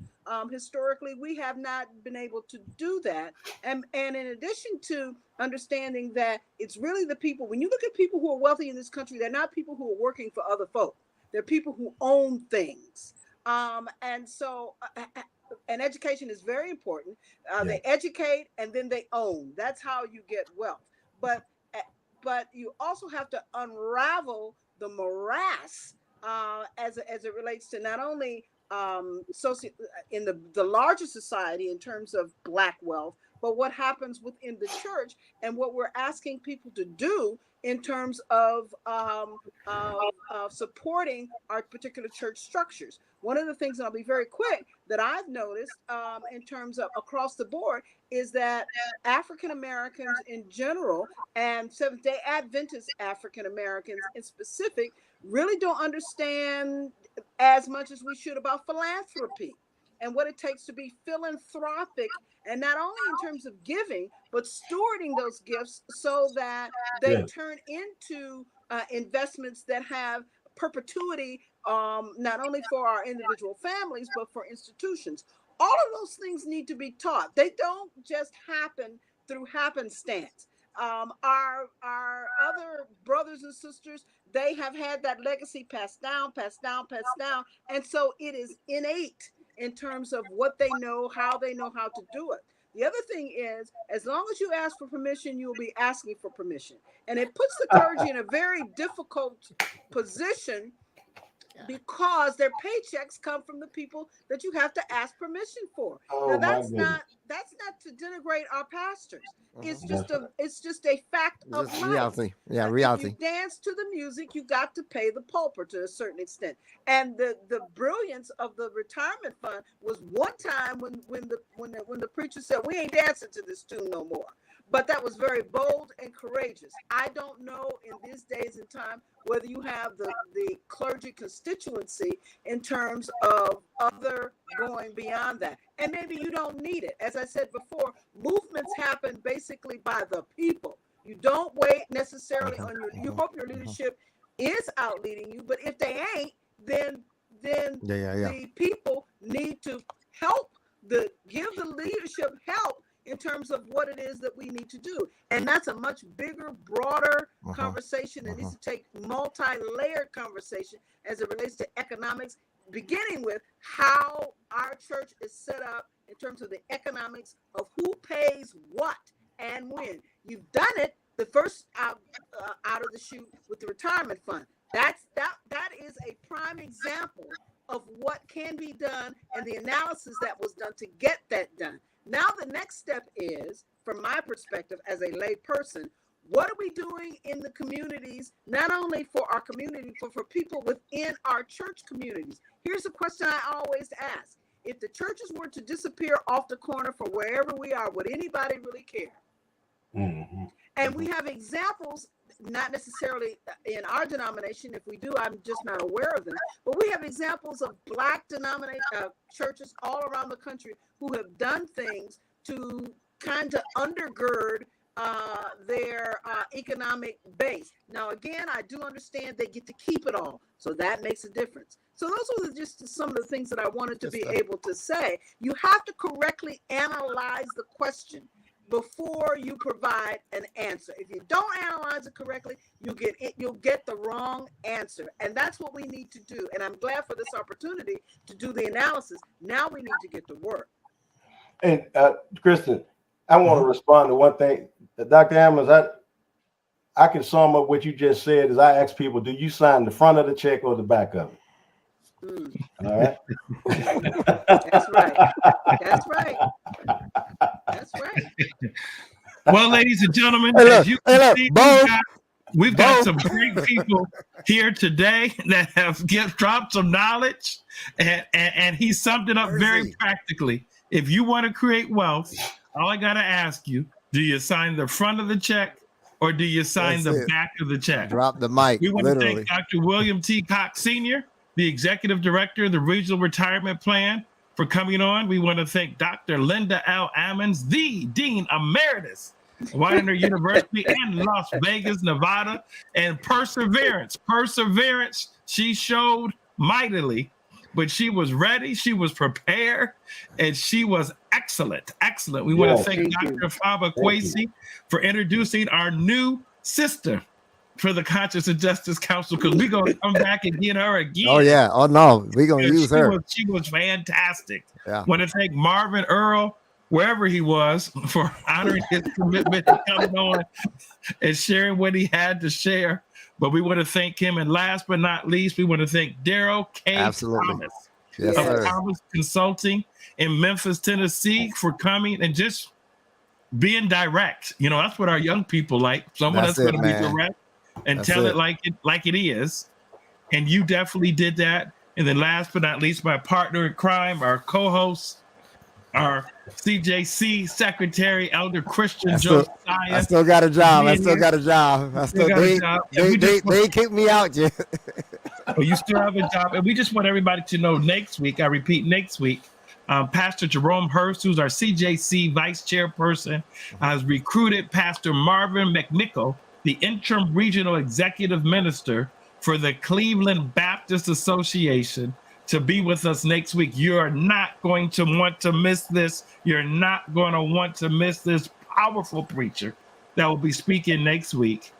Historically, we have not been able to do that. And in addition to understanding that it's really the people, when you look at people who are wealthy in this country, they're not people who are working for other folk. They're people who own things. And so, and education is very important. They educate and then they own. That's how you get wealth. But you also have to unravel the morass as it relates to not only in the larger society in terms of Black wealth, but what happens within the church and what we're asking people to do in terms of supporting our particular church structures. One of the things, and I'll be very quick, that I've noticed in terms of across the board is that African Americans in general and Seventh-day Adventist African Americans in specific really don't understand as much as we should about philanthropy and what it takes to be philanthropic, and not only in terms of giving, but stewarding those gifts so that they turn into investments that have perpetuity, not only for our individual families, but for institutions. All of those things need to be taught. They don't just happen through happenstance. Our other brothers and sisters, they have had that legacy passed down, and so it is innate in terms of what they know how to do it. The other thing is, as long as you ask for permission, you'll be asking for permission, and it puts the clergy in a very difficult position because their paychecks come from the people that you have to ask permission for. Now that's not to denigrate our pastors. It's just a fact of life. Reality. Yeah, reality. If you dance to the music, you got to pay the pulper to a certain extent. And the brilliance of the retirement fund was one time when the preacher said, "We ain't dancing to this tune no more." But that was very bold and courageous. I don't know in these days and time whether you have the clergy constituency in terms of other going beyond that. And maybe you don't need it. As I said before, movements happen basically by the people. You don't wait necessarily on you hope your leadership is out leading you, but if they ain't, then the people need to give the leadership help in terms of what it is that we need to do. And that's a much bigger, broader conversation that needs to take multi-layered conversation as it relates to economics, beginning with how our church is set up in terms of the economics of who pays what and when. You've done it the first out of the chute with the retirement fund. That is a prime example of what can be done and the analysis that was done to get that done. Now the next step is, from my perspective as a lay person, what are we doing in the communities, not only for our community, but for people within our church communities? Here's a question I always ask. If the churches were to disappear off the corner from wherever we are, would anybody really care? Mm-hmm. And we have examples, not necessarily in our denomination. If we do, I'm just not aware of them. But we have examples of Black churches all around the country who have done things to kind of undergird their economic base. Now, again, I do understand they get to keep it all, so that makes a difference. So those are just some of the things that I wanted to be able to say. You have to correctly analyze the question before you provide an answer. If you don't analyze it correctly, you'll get the wrong answer. And that's what we need to do. And I'm glad for this opportunity to do the analysis. Now we need to get to work. And Kristen, I want to respond to one thing. Dr. Ammons, I can sum up what you just said as I ask people, do you sign the front of the check or the back of it? All right. That's right. That's right. That's right. Well, ladies and gentlemen, we've got some great people here today that have dropped some knowledge, and he summed it up very practically. If you want to create wealth, all I got to ask you, do you sign the front of the check or do you sign the back of the check? Drop the mic. We want to thank Dr. William T. Cox Sr., the Executive Director of the Regional Retirement Plan, for coming on. We want to thank Dr. Linda L. Ammons, the Dean Emeritus of Widener University in Las Vegas, Nevada, and perseverance. She showed mightily, but she was ready, she was prepared, and she was excellent. We want to thank Dr. Faba Kwesi for introducing our new sister for the Conscience and Justice Council, because we're going to come back and get her again. Oh, yeah. Oh, no. We're going to use her. She was fantastic. Yeah. Want to thank Marvin Earl, wherever he was, for honoring his commitment to coming on and sharing what he had to share. But we want to thank him. And last but not least, we want to thank Daryl K. Thomas. Yes, Yes. sir. Powers Consulting in Memphis, Tennessee, for coming and just being direct. You know, that's what our young people like. Someone That's that's going it, to be man. direct and That's tell it. it like it is. And you definitely did that. And then last but not least, my partner in crime, our co-host, our CJC secretary, Elder Christian I Josiah. still got a job. I being still here. got a job. I Still still got a job. And we just they kicked me out yet. oh, you still have a job. And we just want everybody to know next week, I repeat, next week, Pastor Jerome Hurst, who's our CJC vice chairperson, has recruited Pastor Marvin McNichol, the interim regional executive minister for the Cleveland Baptist Association, to be with us next week. You're not going to want to miss this. You're not going to want to miss this powerful preacher that will be speaking next week.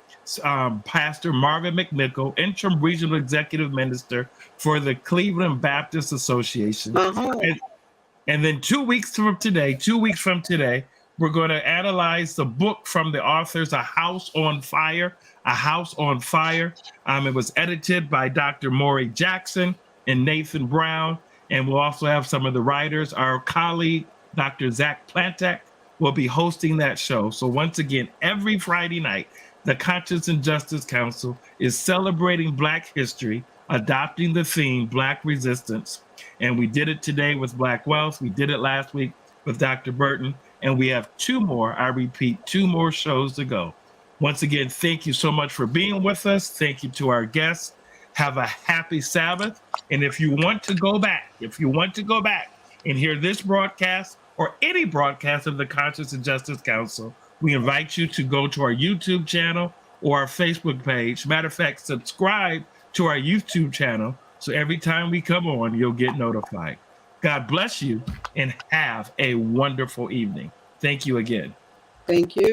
Pastor Marvin McNichol, interim regional executive minister for the Cleveland Baptist Association. And then 2 weeks from today, we're going to analyze the book from the authors, A House on Fire, A House on Fire. It was edited by Dr. Maury Jackson and Nathan Brown. And we'll also have some of the writers. Our colleague, Dr. Zach Plantek, will be hosting that show. So once again, every Friday night, the Conscience and Justice Council is celebrating Black history, adopting the theme Black resistance. And we did it today with Black Wealth. We did it last week with Dr. Burton. And we have two more, I repeat, two more shows to go. Once again, thank you so much for being with us. Thank you to our guests. Have a happy Sabbath. And if you want to go back and hear this broadcast or any broadcast of the Conscience and Justice Council, we invite you to go to our YouTube channel or our Facebook page. Matter of fact, subscribe to our YouTube channel so every time we come on, you'll get notified. God bless you and have a wonderful evening. Thank you again. Thank you.